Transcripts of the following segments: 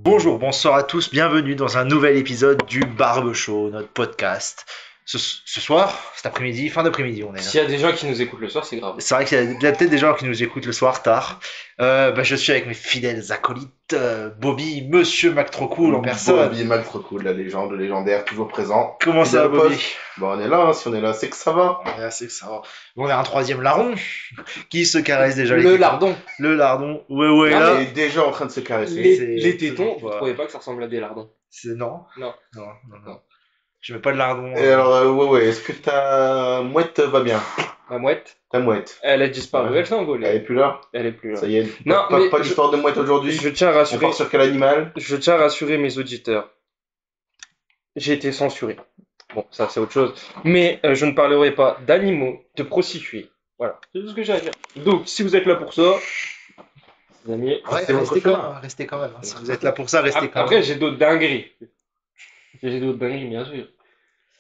Bonjour, bonsoir à tous, bienvenue dans un nouvel épisode du Barbe Show, notre podcast. Ce soir, cet après-midi, fin d'après-midi, on est là. S'il y a des gens qui nous écoutent le soir, c'est grave. C'est vrai qu'il y a peut-être des gens qui nous écoutent le soir tard. Je suis avec mes fidèles acolytes, Bobby, Monsieur Mac trop cool en personne. Bobby Mac trop cool, la légende, le légendaire, toujours présent. Comment ça va, Fidèle au Bobby? poste. Bon, on est là, si on est là, c'est que ça va. Ouais, c'est ça. Bon, on a un troisième larron qui se caresse déjà les Le tétons. lardon. Le lardon, ouais, Ah, là. Il est déjà en train de se caresser. c'est- Les tétons, c'est- vous trouvez pas que ça ressemble à des lardons? Non, Non. non. Je mets pas de lardon. Et alors, ouais, est-ce que ta mouette va bien? Ma mouette, Ta mouette. elle a disparu, Ouais. elle s'est envolée. Elle est plus là? Elle est plus là. Ça y est. Non, pas mais pas d'histoire de mouette aujourd'hui. Je tiens à On rassurer, part sur quel animal? je tiens à rassurer mes auditeurs. J'ai été censuré. Bon, ça c'est autre chose. Mais je ne parlerai pas d'animaux, de prostituées. Voilà, c'est tout ce que j'ai à dire. Donc, si vous êtes là pour ça, les amis. Ouais, C'est votre restez quand choix. même, restez quand même. Hein. Si vous êtes là pour ça, restez quand Après, même. j'ai d'autres dingueries. J'ai d'autres dingueries, bien sûr.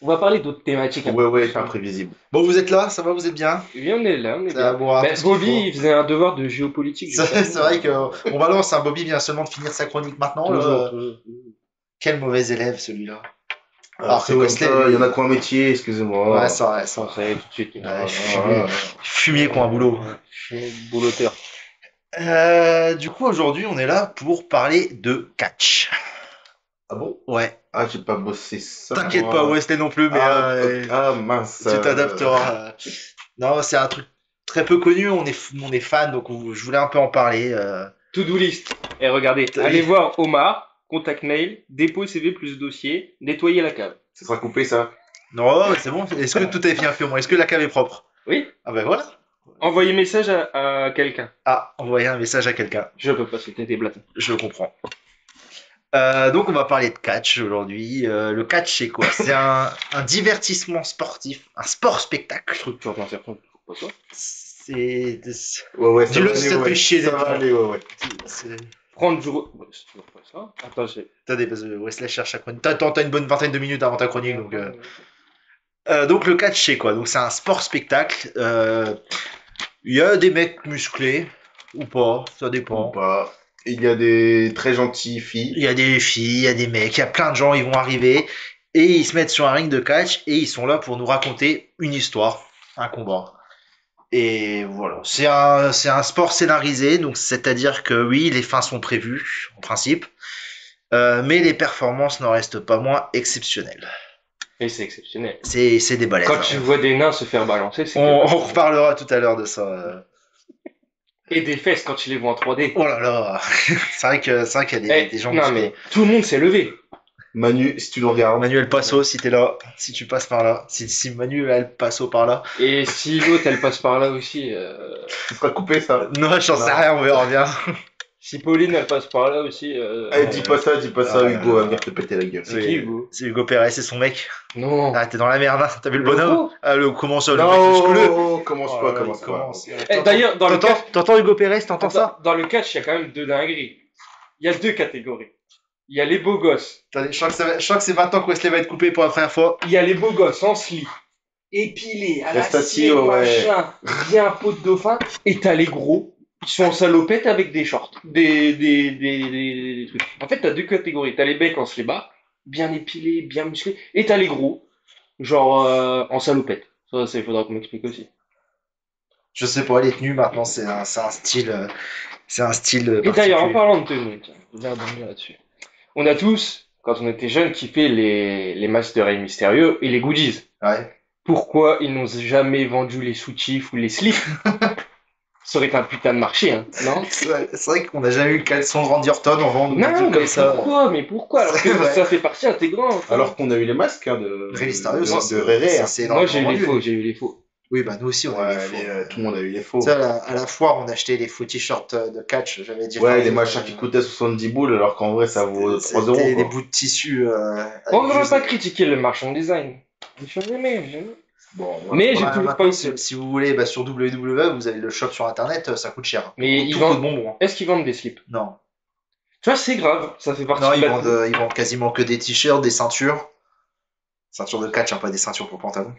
On va parler d'autres thématiques. Ouais, c'est imprévisible. Bon, vous êtes là, ça va, vous êtes bien? Oui, on est là, on est Ça va bien. boire Mais tout ce qu'il Bobby, faut. il faisait un devoir de géopolitique. C'est vrai qu'on balance, un Bobby vient seulement de finir sa chronique maintenant. Toujours, là. toujours. Quel mauvais élève celui-là. Alors, c'est Wesley, il y en a quoi un métier, excusez-moi. Ouais, c'est vrai, ça. Ça y est, tout de suite. Ouais, Ah, fumier pour un boulot. Je suis bouloteur. Du coup, aujourd'hui, on est là pour parler de catch. ah bon? Ouais. Ah, j'ai pas bossé ça. T'inquiète moi. pas, Wesley non plus, mais Mince. tu t'adapteras. Non, c'est un truc très peu connu, on est fan, donc je voulais un peu en parler. To-do list. Et regardez, T'as allez dit- voir Omar, contact mail, dépôt CV plus dossier, nettoyer la cave. Ça sera coupé, ça. Non, c'est bon. Est-ce que tout est bien fait au moins? Est-ce que la cave est propre? Oui, Ah ben voilà. envoyer message à quelqu'un. Ah, envoyer un message à quelqu'un. Je peux pas citer des blagues. Je comprends. Donc on va parler de catch aujourd'hui. Le catch c'est quoi? C'est un divertissement sportif, un sport spectacle. Structure d'insertion, pas ça. C'est Ouais, Dis-le va si aller, ça te ouais. fait chier Ça d'être va là. aller, ouais. c'est- Prendre du Ouais, c'est toujours pas ça. Attends, j'ai. Attendez, parce que Wesley cherche sa chronique. T'as une bonne vingtaine de minutes avant ta chronique, donc le catch c'est quoi? Donc c'est un sport spectacle. Il y a des mecs musclés ou pas, ça Ou dépend. pas. Il y a des très gentilles filles. Il y a des filles, il y a des mecs, il y a plein de gens, ils vont arriver et ils se mettent sur un ring de catch et ils sont là pour nous raconter une histoire, un combat. Et voilà, c'est un sport scénarisé, donc c'est-à-dire que oui, les fins sont prévues en principe, mais les performances n'en restent pas moins exceptionnelles. Et c'est exceptionnel. C'est des balaises. Quand hein. tu vois des nains se faire balancer, c'est On que- reparlera tout à l'heure de ça. Et des fesses quand tu les vois en 3D. Oh là là, c'est vrai qu'il y a Eh, des gens non, musclés. mais tout le monde s'est levé. Manu, si tu nous regardes. Manuel Passo, si t'es là, si tu passes par là, si Manuel Passo par là. Et si l'autre elle passe par là aussi, Ça sera coupé, ça. Non, j'en sais Non. rien, on verra bien. si Pauline elle passe par là aussi, Eh, dis pas ça, Ah, Hugo, va venir te péter la gueule. c'est qui Hugo? C'est Hugo Perez, c'est son mec. Non. Ah, t'es dans la merde, hein. T'as vu le Le bonhomme? gros Ah, comment ça, le mec musculeux? Non, commence Oh pas, là là, commence il pas. commence. Eh, d'ailleurs, dans le T'entends catch, t'entends Hugo Perez, t'entends ça? dans le catch, il y a quand même deux dingueries. Il y a deux catégories. Il y a les beaux gosses. Attendez, je crois que c'est maintenant que Wesley va être coupé pour la première fois. Il y a les beaux gosses en slip, épilés, à Reste l'acier, assis, ouais. machin, bien peau de dauphin. Et t'as les gros, ils sont en salopette avec des shorts, des trucs. En fait, t'as deux catégories. T'as les becs en slip-bar, bien épilés, bien musclés. Et t'as les gros, genre en salopette. Ça, il faudra qu'on m'explique aussi. Je sais pas, les tenues maintenant, c'est un style. C'est un style. Et d'ailleurs, en particulier. parlant de tenue, tiens, je viens de revenir là-dessus. On a tous, quand on était jeunes, kiffé les masques de Rey Mysterio et les goodies. Ouais. Pourquoi ils n'ont jamais vendu les soutifs ou les slips? Ça aurait été un putain de marché, hein, non? C'est vrai qu'on n'a jamais eu le caleçon de Randy Orton en vente ou des Non, trucs mais comme ça. pourquoi? Mais pourquoi? Alors C'est que vrai. ça fait partie intégrante. Alors qu'on a eu les masques hein, de Rey Mysterio, de, ça, de Réré, hein. c'est Moi, j'ai eu énormément les vendu. faux, j'ai eu les faux. Oui, bah nous aussi, on a eu Ouais, les faux. tout le monde a eu les faux. Tu sais, à la foire, on achetait les faux t-shirts de catch, j'avais dit. Ouais, les machins qui coûtaient 70 boules alors qu'en vrai ça vaut 3 euros. C'était des quoi. bouts de tissu. On ne avec va juste- pas critiquer le marchand design. Jamais. Bon, Mais j'ai Voilà, toujours maintenant, pas eu si vous voulez, bah, sur www, vous avez le shop sur internet, ça coûte cher. Mais Tout ils coûte vendent- bonbons. hein. Est-ce qu'ils vendent des slips? Non, Tu vois, c'est grave, ça fait partie non, de la ils vendent quasiment que des t-shirts, des ceintures. Ceintures de catch, hein, pas des ceintures pour pantalon.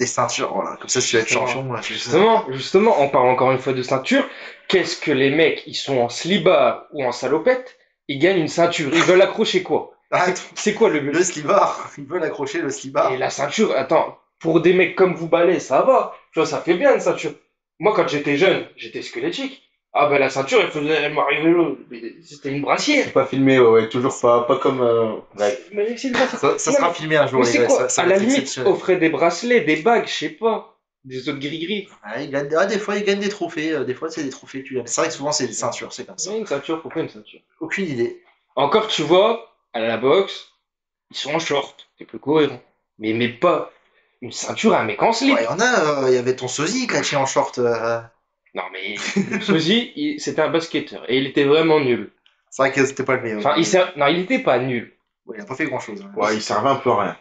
Des ceintures, voilà. Comme ça, si tu vas être champion, moi, Justement, on parle encore une fois de ceinture. Qu'est-ce que les mecs, ils sont en slibard ou en salopette, ils gagnent une ceinture. Ils veulent accrocher quoi? Ah, C'est quoi le le but? slibard. Ils veulent accrocher le slibard. Et la ceinture, attends, pour des mecs comme vous balais, ça va. Tu vois, ça fait bien une ceinture. Moi, quand j'étais jeune, j'étais squelettique. Ah ben la ceinture, elle m'arrivait là. Mais c'était une brassière. C'est pas filmé, ouais, toujours pas comme. Ouais. Mais c'est une brassière. Ça Non, sera filmé un jour, mais les c'est gars. quoi? Ça À va la être limite, exceptionnel. offrait des bracelets, des bagues, je sais pas. Des autres gris-gris. Ah, des fois, ils gagnent des trophées. Des fois, c'est des trophées que tu gagnes. C'est vrai que souvent, c'est des ceintures, c'est comme ça. Ouais, une ceinture, pourquoi une ceinture? Aucune idée. Encore, tu vois, à la boxe, ils sont en short. C'est plus cohérent. Mais pas une ceinture à un mec en slip. Ouais, il y en a, il y avait ton sosie, catché en short. Non, mais Sozy, c'était un basketteur. Et il était vraiment nul. C'est vrai que c'était pas le meilleur. Enfin, non, il était pas nul. Ouais, il a pas fait grand-chose. Hein. Ouais, il servait un peu à rien.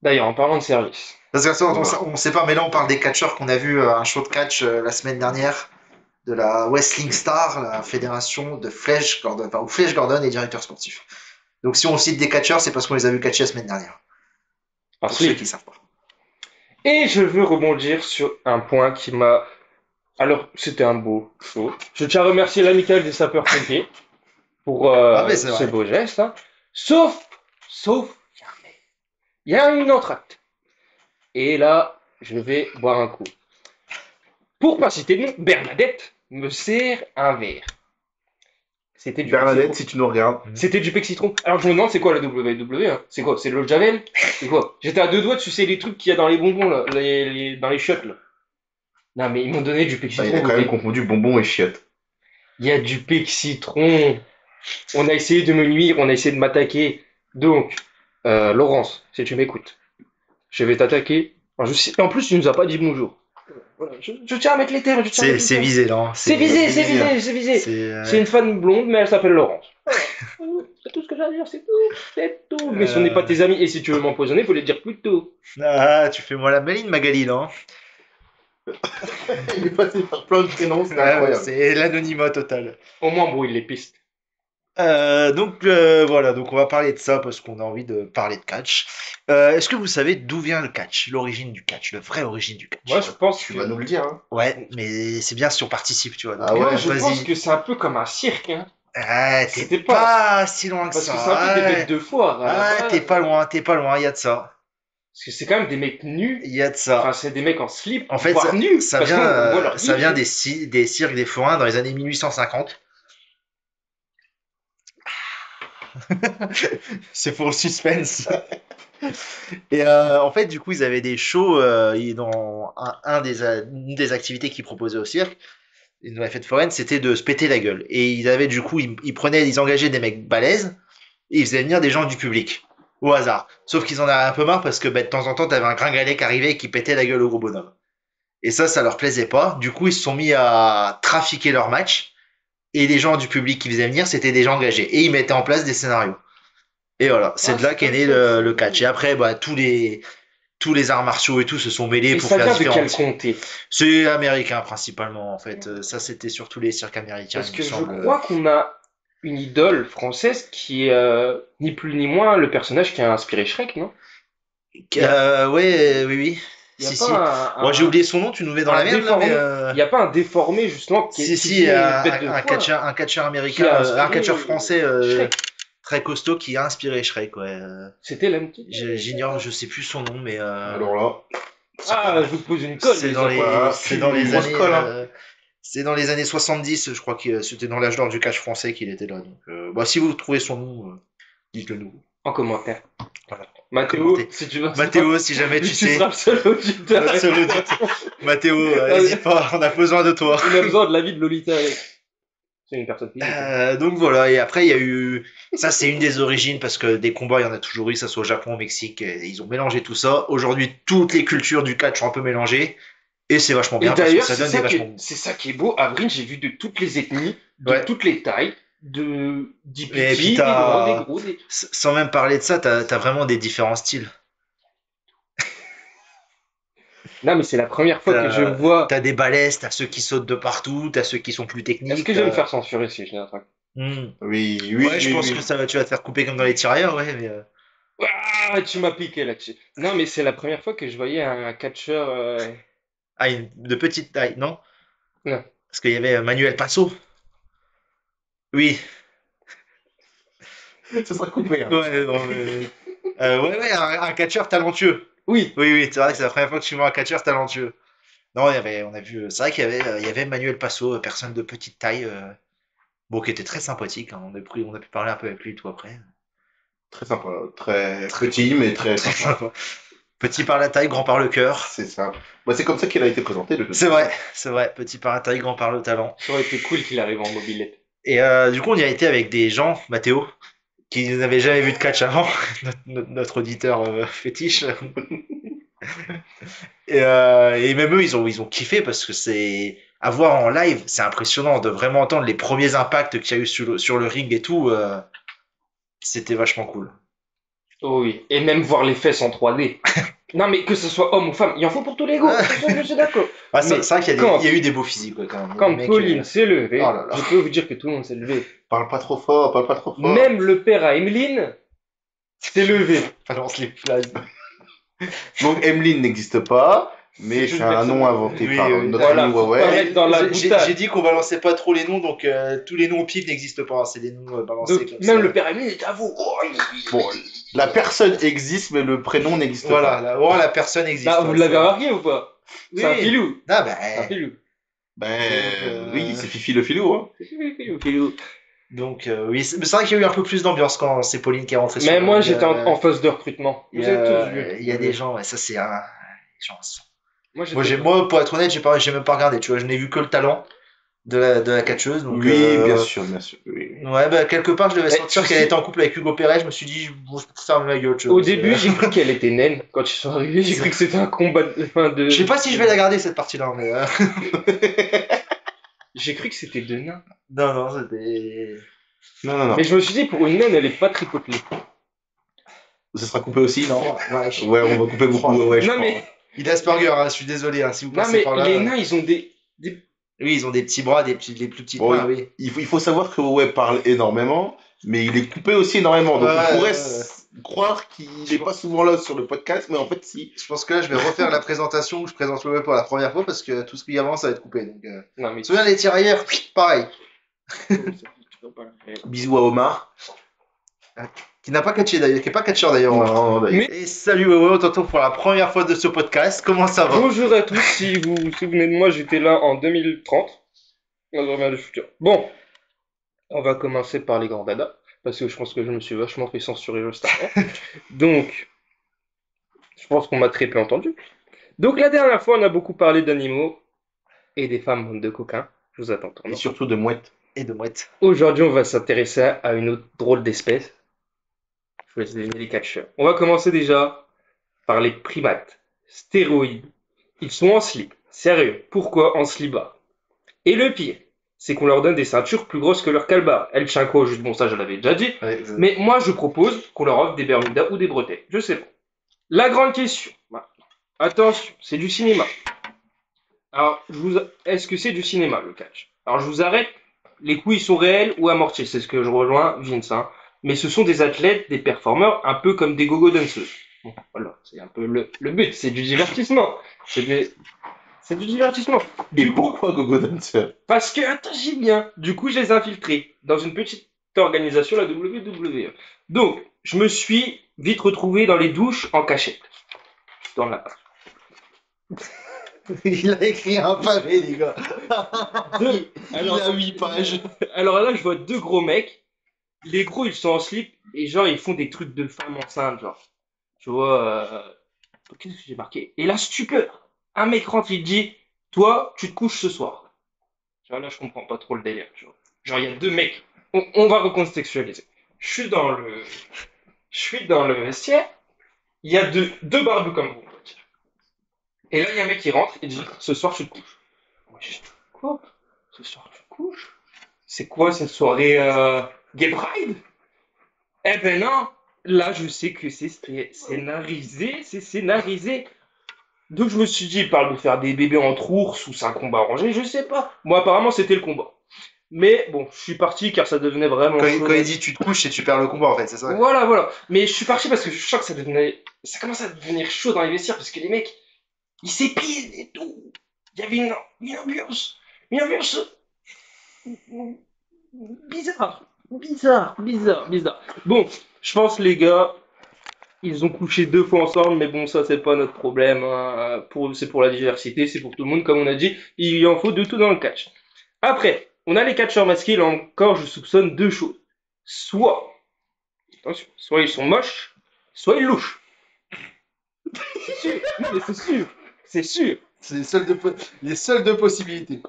D'ailleurs, en parlant de service. Parce que ça, Voilà. on sait pas, mais là, on parle des catcheurs qu'on a vu un show de catch la semaine dernière de la Wrestling Star, la fédération de Flash Gordon, enfin, où Flash Gordon est directeur sportif. Donc, si on cite des catcheurs, c'est parce qu'on les a vus catcher la semaine dernière. En Pour ceux slip. qui savent pas. Et je veux rebondir sur un point qui m'a. Alors, c'était un beau show. Je tiens à remercier l'amicale des sapeurs-pompiers pour Ah, mais c'est ce vrai. beau geste. Hein. Sauf, il y a une entracte. Et là, je vais boire un coup. Pour pas citer de nom, Bernadette me sert un verre. C'était du Bernadette, Pepsi si tu nous regardes. Citron. C'était du Pepsi Citron. Alors je me demande c'est quoi la WWE, hein? C'est quoi? C'est l'eau de Javel? C'est quoi? J'étais à deux doigts de sucer les trucs qu'il y a dans les bonbons là, dans les shots là. Non mais ils m'ont donné du Pepsi Bah, il a Citron. quand même ok. confondu bonbon et chiottes. Il y a du Pepsi Citron. On a essayé de me nuire, on a essayé de m'attaquer. Donc, Laurence, si tu m'écoutes, je vais t'attaquer. En plus, tu nous as pas dit bonjour. Voilà, je tiens à mettre les termes. C'est visé, là. Hein. C'est visé, c'est visé, c'est visé. C'est, C'est une femme blonde, mais elle s'appelle Laurence. Voilà. C'est tout ce que j'ai à dire, c'est tout. Mais si on n'est pas tes amis, et si tu veux m'empoisonner, faut les dire plus tôt. Ah, tu fais moi la maline, Magali, là. Hein. Il est passé par plein de prénoms, c'est Ouais, ouais, incroyable. c'est l'anonymat total. Au moins, brouille les pistes. Donc voilà, donc on va parler de ça parce qu'on a envie de parler de catch. Est-ce que vous savez d'où vient le catch, l'origine du catch, le vrai origine du catch? Moi, je pense Tu que. vas nous le dire, hein. Ouais, mais c'est bien si on participe, tu vois. Donc, Ah ouais, Moi, je vas-y. pense que c'est un peu comme un cirque, hein. Ah, t'es C'était pas si loin que Parce ça. que c'est un peu des Ouais. bêtes de foire. à la Ah, base. t'es pas loin, il y a de ça. Parce que c'est quand même des mecs nus. Il y a de ça. Enfin, c'est des mecs en slip, En fait, voire nus. ça parce vient, qu'on voit leur ça vient bite. des cirques, des forains dans les années 1850. C'est pour le suspense. Et en fait, du coup, ils avaient des shows dans une des activités qu'ils proposaient au cirque, dans la fête foraine, c'était de se péter la gueule. Et ils avaient du coup, ils engageaient des mecs balèzes et ils faisaient venir des gens du public au hasard. Sauf qu'ils en avaient un peu marre parce que de temps en temps, t'avais un gringalet qui arrivait et qui pétait la gueule au gros bonhomme. Et ça leur plaisait pas. Du coup, ils se sont mis à trafiquer leur match. Et les gens du public qui faisaient venir, c'était des gens engagés. Et ils mettaient en place des scénarios. Et voilà, c'est de là qu'est né le catch. Et après, bah, tous les arts martiaux et tout se sont mêlés Et pour ça faire vient de quel différentes. comté? C'est américain principalement en fait. Ça c'était surtout les cirques américains. Parce il me que je semble. crois qu'on a une idole française qui est ni plus ni moins le personnage qui a inspiré Shrek, non? Ouais, oui. Il n'y a Si, pas si. Moi j'ai oublié son nom, tu nous mets dans la merde là, mais. Il n'y a pas un déformé justement qui Si, qui si, est un, une bête de un foire catcheur qui américain, a un inspiré catcheur français Shrek. très costaud qui a inspiré Shrek, ouais. C'était la J'ignore, je sais plus son nom, mais Alors là, Ah, je vous pose une colle. c'est les dans les, enfants. voilà, c'est dans les grosse années, colle, hein. c'est dans les années 70, je crois que c'était dans l'âge d'or du catch français qu'il était là. Donc, bah, si vous trouvez son nom, dites-le nous. En commentaire. Voilà. Mathéo, Commentez. si tu veux. Mathéo, si jamais tu tu sais, seras le seul auditeur. le seul auditeur. Mathéo, n'hésite pas, on a besoin de toi. On a besoin de l'avis de Lolita. C'est une personne physique. Donc voilà, et après il y a eu, ça c'est une des origines parce que des combats il y en a toujours eu, que ça soit au Japon, au Mexique, et ils ont mélangé tout ça. Aujourd'hui, toutes les cultures du catch sont un peu mélangées et c'est vachement Et bien parce que d'ailleurs, ça c'est donne des ça, vachement. c'est ça qui est beau. À Vrine, j'ai vu de toutes les ethnies, de Ouais. toutes les tailles, des Et petits, puis des t'as- grands, des gros. Sans même parler de ça, t'as vraiment des différents styles. Non, mais c'est la première fois que je vois. T'as des balaises, t'as ceux qui sautent de partout, t'as ceux qui sont plus techniques. Est-ce que je vais me faire censurer si je dis un truc? Hmm. oui, Ouais, je pense oui. que tu vas te faire couper comme dans les tirailleurs, ouais. Mais, Ah, tu m'as piqué là-dessus. Non, mais c'est la première fois que je voyais un catcheur. Ah, de petite taille, non? Non. Parce qu'il y avait Manuel Passo. Oui. Ça sera coupé, hein. Ouais, non, ouais, un catcheur talentueux. Oui. Oui, oui, c'est vrai que c'est la première fois que je vois un catcheur talentueux. Non, on a vu, c'est vrai il y avait Manuel Passo, personne de petite taille, bon, qui était très sympathique, hein. On a pu parler un peu avec lui et tout après. Très sympa. Très Très, petit, mais très très sympa. sympa. Petit par la taille, grand par le cœur. C'est ça. Bah, c'est comme ça qu'il a été présenté, de toute C'est façon. vrai, c'est vrai. Petit par la taille, grand par le talent. Ça aurait été cool qu'il arrive en mobilette. Et du coup, on y a été avec des gens, Mathéo, qui n'avaient jamais vu de catch avant, notre auditeur fétiche. Et même eux, ils ont kiffé parce que c'est à voir en live, c'est impressionnant de vraiment entendre les premiers impacts qu'il y a eu sur le ring et tout. C'était vachement cool. Oh oui. Et même voir les fesses en 3D. Non, mais que ce soit homme ou femme, il en faut pour tous les goûts. Ça, je suis d'accord. Ah, Mais c'est vrai quand, il y a eu des beaux physiques ouais, quand même. quand Les mecs, Pauline s'est levée, oh là là. je peux vous dire que tout le monde s'est levé. Parle pas trop fort, parle pas trop fort. Même le père à Emeline s'est levé. Balance les phrases. Donc, Emeline n'existe pas, mais C'est c'est une un personne. nom inventé Oui, par oui, notre voilà, ami faut pas Huawei. mettre dans la boutade. J'ai dit qu'on balançait pas trop les noms, donc tous les noms au pif n'existent pas. C'est des noms balancés Donc, comme même ça. le père à Emeline est à vous. Oh, Bon, la personne existe, mais le prénom n'existe Voilà, pas. la personne existe. Bah, vous ouais, l'avez c'est- remarqué ou pas? Oui, C'est un oui. filou. Ah bah, C'est un filou. Ben, Donc, oui, c'est Fifi le filou, hein. Filou. oui, mais c'est vrai qu'il y a eu un peu plus d'ambiance quand c'est Pauline qui est rentrée sur Mais le moi, ring. j'étais en phase de recrutement. Il Vous y avez tous a, vu. il y a des gens, ouais, ça c'est un. Les gens sont- Moi, Moi, j'étais. moi, pour être honnête, j'ai même pas regardé, tu vois, je n'ai vu que le talent de la catcheuse, donc Oui, bien sûr, bien sûr. Oui. ouais, bah, quelque part, je devais Mais sentir tu qu'elle sais- était en couple avec Hugo Perret, je me suis dit, bon, je peux fermer ma gueule, tu vois, Au parce que- début, j'ai cru qu'elle était naine. Quand ils sont arrivés, j'ai cru que c'était un combat de. Enfin, de... Je sais pas si je vais la garder cette partie-là, mais J'ai cru que c'était deux nains. non, non, c'était. Non, non, non. Mais je me suis dit, pour une naine, elle est pas tripotelée. Ce sera coupé aussi, non? Ouais, Ouais, on va couper beaucoup, ouais, je Non, crois. mais, il a Asperger, hein, je suis désolé, hein, si vous non, passez mais par là. les nains, ils ont des... Oui, ils ont des petits bras, des plus petites Bon, mains, oui. il faut savoir que Huawei parle énormément, mais il est coupé aussi énormément. Donc Ouais, on pourrait ouais. croire qu'il n'est pas souvent là sur le podcast, mais en fait, si. Je pense que là, je vais refaire la présentation où je présente le web pour la première fois parce que tout ce qui avance, ça va être coupé. Donc, Non, mais... tu te souviens les tirailleurs? Pareil. Bisous à Omar. Qui n'a pas catché d'ailleurs, qui est pas catcheur d'ailleurs. Non, non, d'ailleurs. Mais- Et salut Wewe, on t'entend pour la première fois de ce podcast. Comment ça va? Bonjour à tous, si vous vous souvenez de moi, j'étais là en 2030. Dans un revers du futur. Bon, on va commencer par les grands dadas, parce que je pense que je me suis vachement fait censurer juste avant. Donc, je pense qu'on m'a très peu entendu. Donc, la dernière fois, on a beaucoup parlé d'animaux et des femmes bande de coquins. Je vous attends. Et surtout de mouettes. Et de mouette. Aujourd'hui, on va s'intéresser à une autre drôle d'espèce. Je vous laisse deviner les catcheurs. On va commencer déjà par les primates. Stéroïdes. Ils sont en slip. Sérieux, pourquoi en slip bas? Et le pire, c'est qu'on leur donne des ceintures plus grosses que leur calbar. El Chinko, juste bon, ça je l'avais déjà dit. Ouais, Mais moi, je propose qu'on leur offre des Bermudas ou des bretelles. Je sais pas. La grande question. Attention, c'est du cinéma. Alors, est-ce que c'est du cinéma, le catch? Alors, je vous arrête. Les coups, ils sont réels ou amortis. C'est ce que je rejoins Vince. Hein. Mais ce sont des athlètes, des performeurs, un peu comme des gogo danseuses. Bon, voilà, c'est un peu le but. C'est du divertissement. C'est du divertissement. Et pourquoi Gogo Dancer? Parce que, attends, bien. Du coup, je les ai infiltrés dans une petite organisation, la WWE. Donc, je me suis vite retrouvé dans les douches en cachette. Dans la Il a écrit un pavé, les gars. Alors, Il a 8 pages. alors là, je vois deux gros mecs. Les gros, ils sont en slip et genre, ils font des trucs de femmes enceintes, genre. Tu vois, qu'est-ce que j'ai marqué? Et la stupeur. Un mec rentre, il dit, toi, tu te couches ce soir. Tu vois, là, je comprends pas trop le délire. Tu vois. Genre, il y a deux mecs. On va recontextualiser. Je suis dans le vestiaire. Il y a deux barbus comme vous, on va dire. Et là, il y a un mec qui rentre et dit, ce soir, tu te couches. Moi, je dis, quoi? Ce soir, tu te couches? C'est quoi cette soirée Gay Pride? Eh ben non, là je sais que c'est scénarisé. Donc je me suis dit, il parle de faire des bébés entre ours ou c'est un combat arrangé, je sais pas. Moi apparemment c'était le combat. Mais bon, je suis parti car ça devenait vraiment chaud. Quand il dit tu te couches et tu perds le combat, en fait, c'est ça? Voilà, voilà. Mais je suis parti parce que je sens que ça commence à devenir chaud dans les vestiaires parce que les mecs, ils s'épisent et tout. Il y avait une ambiance bizarre. Bon, je pense les gars, ils ont couché 2 fois ensemble, mais bon, ça c'est pas notre problème, hein. C'est pour la diversité, c'est pour tout le monde, comme on a dit, il en faut de tout dans le catch. Après, on a les catcheurs masqués, là encore, je soupçonne 2 choses. Soit, attention, soit ils sont moches, soit ils louchent. C'est sûr, non mais c'est sûr. C'est les seules deux possibilités.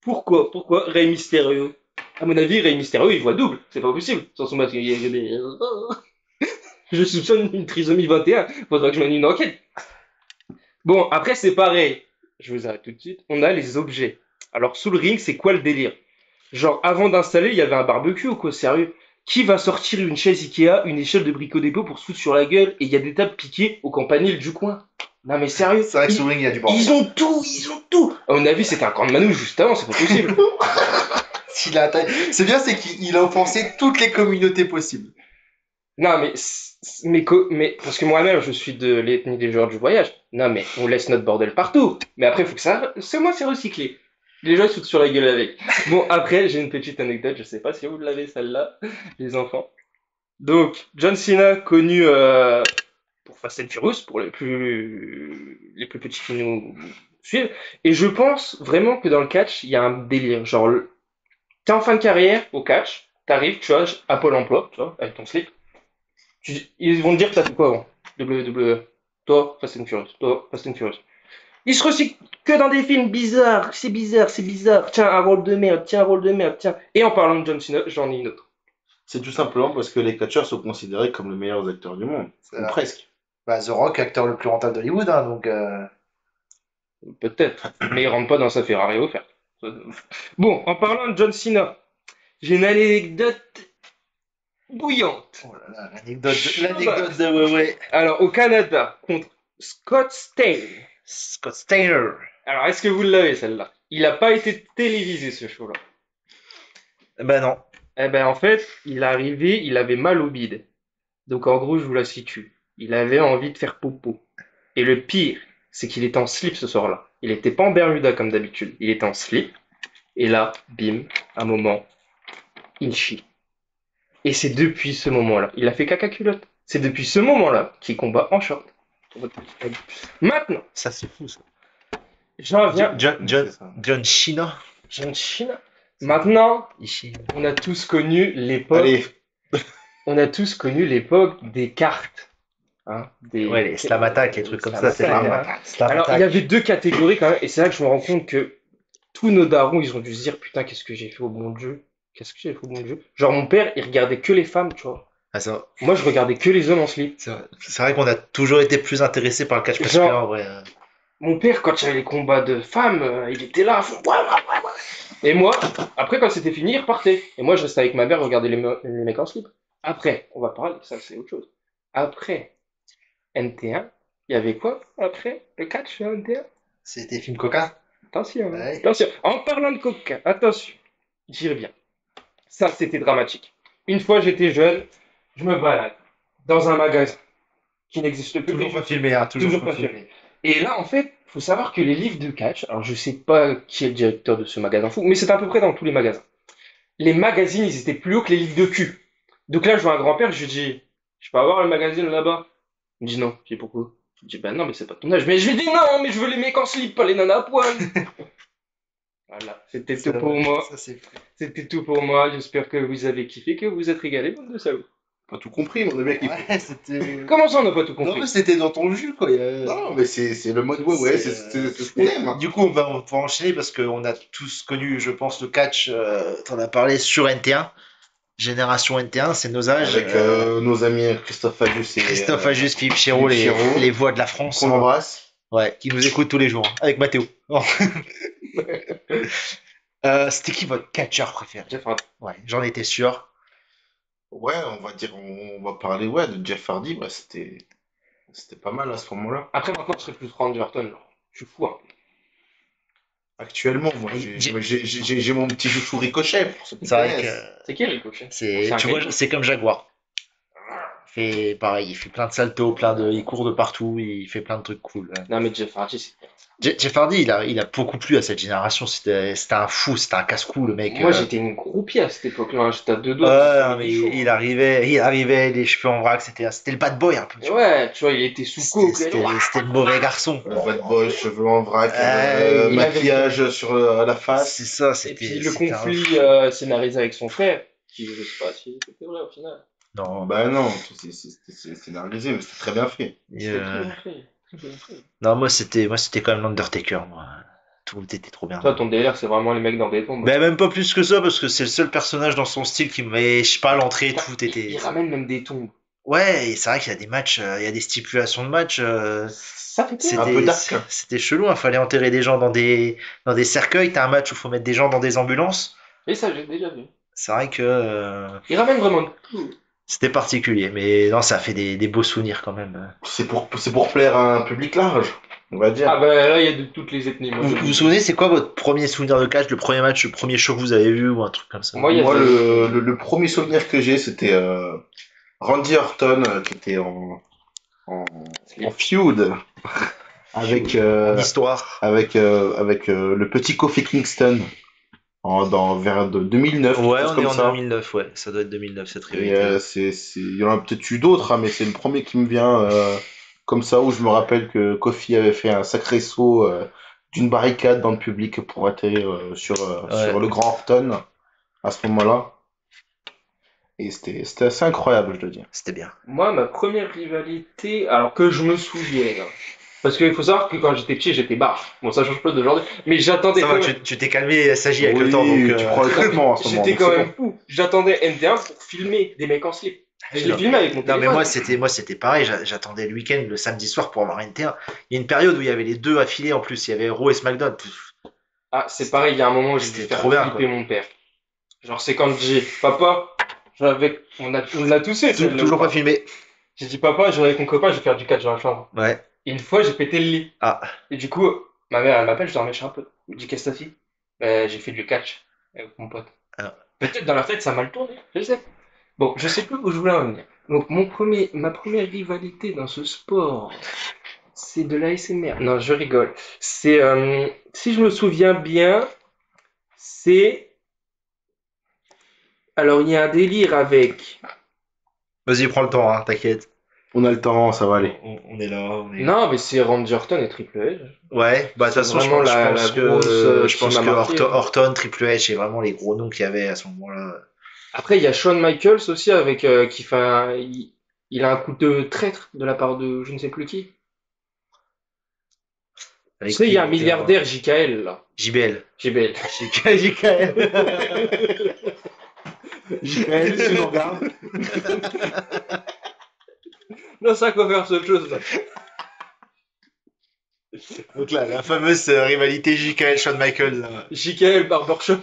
Pourquoi Rey Mysterio? À mon avis, Rey Mysterio, il voit double, c'est pas possible, sans son masque. Je soupçonne une trisomie 21, faudra que je mène une enquête. Bon, après, c'est pareil. Je vous arrête tout de suite. On a les objets. Alors, sous le ring, c'est quoi le délire? Genre, avant d'installer, il y avait un barbecue ou quoi, sérieux? Qui va sortir une chaise Ikea, une échelle de Brico Dépôt pour se foutre sur la gueule et il y a des tables piquées au campanile du coin? Non mais sérieux, C'est vrai que sous le ring, il y a du bordel. ils ont tout. À mon avis, c'était un camp de manouche juste avant, c'est pas possible. C'est bien, c'est qu'il a offensé toutes les communautés possibles. Non mais parce que moi-même, je suis de l'ethnie des joueurs du voyage. Non mais on laisse notre bordel partout. Mais après, faut que c'est recyclé. Les gens ils se foutent sur la gueule avec. Bon, après, j'ai une petite anecdote, je sais pas si vous l'avez celle-là, les enfants. Donc, John Cena, connu pour Fast and Furious, pour les plus petits qui nous suivent. Et je pense vraiment que dans le catch, il y a un délire. Genre, t'es en fin de carrière au catch, t'arrives, tu vois, à Pôle emploi, tu vois, avec ton slip. Ils vont te dire, t'as fait quoi avant? WWE. Toi, Fast and Furious. Toi, Fast and Furious. Ils se recyclent que dans des films bizarres. C'est bizarre. Tiens, un rôle de merde. Tiens, un rôle de merde. Tiens. Et en parlant de John Cena, j'en ai une autre. C'est tout simplement parce que les catcheurs sont considérés comme les meilleurs acteurs du monde. Ou presque. Bah, The Rock, acteur le plus rentable d'Hollywood, hein, donc. Peut-être. Mais il rentre pas dans sa Ferrari offerte. Bon, en parlant de John Cena, j'ai une anecdote bouillante. Oh là là, l'anecdote de ouais. Alors, au Canada, contre Scott Stein. Scott Steiner. Alors, est-ce que vous l'avez, celle-là? Il n'a pas été télévisé, ce show-là. Ben non. Eh ben, en fait, il est arrivé, il avait mal au bide. Donc, en gros, je vous la situe. Il avait envie de faire popo. Et le pire, c'est qu'il était en slip ce soir-là. Il était pas en Bermuda comme d'habitude. Il était en slip. Et là, bim, un moment, il chie. Et c'est depuis ce moment-là, il a fait caca culotte. C'est depuis ce moment-là qu'il combat en short. Maintenant, Ça, c'est fou, ça. j'en viens. John Cena. John Cena. Maintenant, Ici. on a tous connu l'époque. Allez, On a tous connu l'époque des cartes. Hein, Ouais, les slam attack, les trucs comme ça, c'est Slam vraiment. attack. Slam Alors, il y attack. avait 2 catégories quand même, et c'est là que je me rends compte que tous nos darons, ils ont dû se dire, putain, qu'est-ce que j'ai fait au bon Dieu? Qu'est-ce que j'ai fait au bon Dieu? Genre, mon père, il regardait que les femmes, tu vois. Ah, Moi, je regardais que les hommes en slip. c'est vrai qu'on a toujours été plus intéressé par le catch masculin, en vrai. Mon père, quand il y avait les combats de femmes, il était là, à fond, ouais. Et moi, après, quand c'était fini, il repartait. Et moi, je restais avec ma mère, regarder les mecs en slip. Après, on va parler, ça, c'est autre chose. Après NT1, il y avait quoi après le catch sur NT1? C'était film Coca. Attention, Ouais. attention. En parlant de coca, attention, j'y reviens. Ça, c'était dramatique. Une fois, j'étais jeune, je me balade dans un magasin qui n'existe plus. Toujours pas filmé, hein. Toujours pas filmé. Et là, en fait, faut savoir que les livres de catch, alors je sais pas qui est le directeur de ce magasin fou, mais c'est à peu près dans tous les magasins. Les magazines, ils étaient plus hauts que les livres de cul. Donc là, je vois un grand-père, je lui dis, je peux avoir le magazine là-bas? Il me dit non. Je dis pourquoi? Je dis ben non, mais c'est pas ton âge. Mais je lui dis non, mais je veux les mecs en slip, pas les nanas à poil. Voilà, c'était tout pour moi. Ça, c'est fou. C'était tout pour moi. J'espère que vous avez kiffé, que vous êtes régalés, bande de salauds. pas tout compris, mon mec. Ouais, c'était. Comment ça, on n'a pas tout Non, compris? mais c'était dans ton jus, quoi. Non, mais c'est le mode ouais, c'est ce qu'on aime. Du coup, on va enchaîner parce qu'on a tous connu, je pense, le catch. T'en as parlé sur NT1. Génération NT1, c'est nos âges. Avec nos amis Christophe Ajus et Christophe Ajus, Philippe Chéreau, Philippe Chéreau. les voix de la France. qu'on embrasse. Ouais, qui nous écoutent tous les jours. Avec Mathéo. Oh. C'était qui votre catcheur préféré? Jeff Hardy. Ouais, j'en étais sûr. Ouais, on va parler de Jeff Hardy. Ouais, c'était pas mal à ce moment-là. Après, maintenant, je serais plus Randy Orton. Genre. Je suis fou. Hein. Actuellement, moi, j'ai mon petit chouchou Ricochet, pour ceux qui C'est vrai que connaissent. C'est qui Ricochet? c'est, C'est un tu vois, caillou. c'est comme Jaguar. Il fait pareil, il fait plein de saltos, il court de partout, il fait plein de trucs cool. Non, mais Jeff Hardy, c'est. Jeff Hardy, il a beaucoup plu à cette génération. C'était un fou, c'était un casse-cou, le mec. Moi, j'étais une groupie à cette époque-là. J'étais à deux doigts de Ouais, faire non, mais des shows. il arrivait, les cheveux en vrac, c'était le bad boy un peu. Tu vois. Ouais, tu vois, il était sous coke. C'était le mauvais garçon. Bad boy, cheveux en vrac, il avait- maquillage sur la face. C'est ça, Et puis le c'était un conflit fou. scénarisé avec son frère, qui je sais pas si c'était vrai au final. Non, Bah non, c'est scénarisé, mais c'était très bien fait. et, C'était très bien fait. Très bien fait. non, moi, c'était quand même l'Undertaker, moi. Tout était trop bien. Toi, ton délire, c'est vraiment les mecs dans des tombes. Ben, même pas plus que ça, parce que c'est le seul personnage dans son style qui me. Je sais pas, l'entrée, tout était. Il ramène même des tombes. Ouais, et c'est vrai qu'il y a des matchs, il y a des stipulations de match. Ça fait peur. Un peu dark. C'était chelou, il fallait enterrer des gens dans des cercueils. T'as un match où il faut mettre des gens dans des ambulances. Et ça, j'ai déjà vu. C'est vrai que Il ramène vraiment tout. c'était particulier, mais non, ça a fait des beaux souvenirs quand même. C'est pour plaire à un public large, on va dire. Ah bah là, il y a de toutes les ethnies. Moi, Vous vous souvenez, c'est quoi votre premier souvenir de catch, le premier match, le premier show que vous avez vu ou un truc comme ça? Moi, il y a Moi, des- le premier souvenir que j'ai, c'était Randy Orton qui était en, en feud avec, L'histoire. avec le petit Kofi Kingston vers 2009, quelque Ouais, chose on est comme en ça. 2009, ouais, ça doit être 2009 cette Et rivalité. il y en a peut-être eu d'autres, hein, mais c'est le premier qui me vient comme ça, où je me rappelle que Kofi avait fait un sacré saut d'une barricade dans le public pour atterrir sur Ouais, le grand Orton à ce moment-là. Et c'était assez incroyable, je dois dire. c'était bien. Moi, ma première rivalité, alors que je me souvienne, hein. Parce qu'il faut savoir que quand j'étais petit, j'étais barge. Bon, ça change pas d'aujourd'hui. Mais j'attendais Ça quand va, même. tu t'es calmé, s'agit avec le Oui, temps, donc. tu prends le traitement à ce moment. J'étais donc quand c'est même fou. J'attendais NT1 pour filmer des mecs en slip. Je l'ai filmé avec mon Non, téléphone. mais moi, c'était pareil. J'attendais le week-end, le samedi soir pour avoir NT1. Il y a une période où il y avait les deux affilés en plus. Il y avait Raw et SmackDown. Ah, c'est pareil, il y a un moment où j'ai dû C'était faire trop bien, flipper mon père. Genre, c'est quand j'ai papa, on l'a tous fait, celle-là, Toujours ou pas filmé. J'ai dit, papa, je vais avec mon copain, je vais faire du catch dans la chambre. Ouais. Et une fois, j'ai pété le lit. Ah. Et du coup, ma mère, elle m'appelle, je dormais chez un pote. Elle me dit, qu'est-ce que t'as fait? J'ai fait du catch avec mon pote. Ah. Peut-être dans la tête, ça a mal tourné, je sais. Bon, je sais plus où je voulais en venir. Donc, ma première rivalité dans ce sport, c'est de l'ASMR. Non, je rigole. C'est, si je me souviens bien, c'est. Alors, il y a un délire avec. Vas-y, prends le temps, hein, t'inquiète. On a le temps, ça va aller. On est là, on est. Non, mais c'est Randy Orton et Triple H. Ouais, bah de toute C'est façon, vraiment je la pense grosse, je qui pense m'a que marqué. Orton, Triple H, c'est vraiment les gros noms qu'il y avait à ce moment-là. Après, il y a Shawn Michaels aussi avec qui fait il a un coup de traître de la part de je ne sais plus qui. Tu Avec sais, il y a un qui était, milliardaire JKL là. JBL. JBL. JKL. JKL, si on regarde. Non, ça qu'on faire autre chose. Là. Donc là, la fameuse rivalité JKL Shawn Michaels. Là. JKL Barbershop.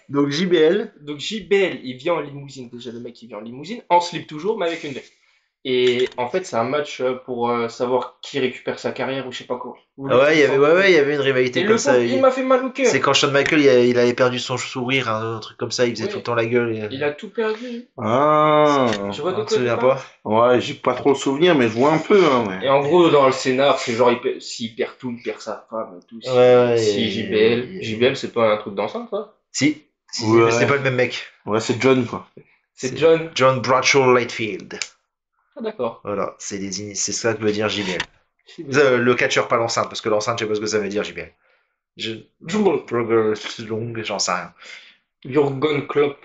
Donc JBL. Donc JBL, il vient en limousine. Déjà, le mec, il vient en limousine, en slip toujours, mais avec une veste. Et en fait, c'est un match pour savoir qui récupère sa carrière ou je sais pas quoi. Ouais, il y avait une rivalité Et comme le ça. pauvre, il m'a fait mal au cœur. C'est quand Shawn Michaels il avait perdu son sourire, un truc comme ça, il faisait Ouais. tout le temps la gueule. Et... Il a tout perdu. Ah, Tu vois de Tu te quoi je souviens parle? pas? ouais, j'ai pas trop le souvenir, mais je vois un peu. Hein, ouais. Et en gros, dans le scénar, c'est genre, s'il perd tout, il perd sa femme et tout. Si, Ouais, si et- JBL, c'est pas un truc d'enceinte, ça? Si, Ouais. mais c'était pas le même mec. Ouais, c'est John, quoi. C'est John. John Bradshaw Lightfield. Ah, d'accord. Voilà, c'est ça que veut dire JBL. JBL. Le catcheur, pas l'enceinte, parce que l'enceinte, je sais pas ce que ça veut dire JBL. Burger Long, j'en sais rien. Jurgen Klopp.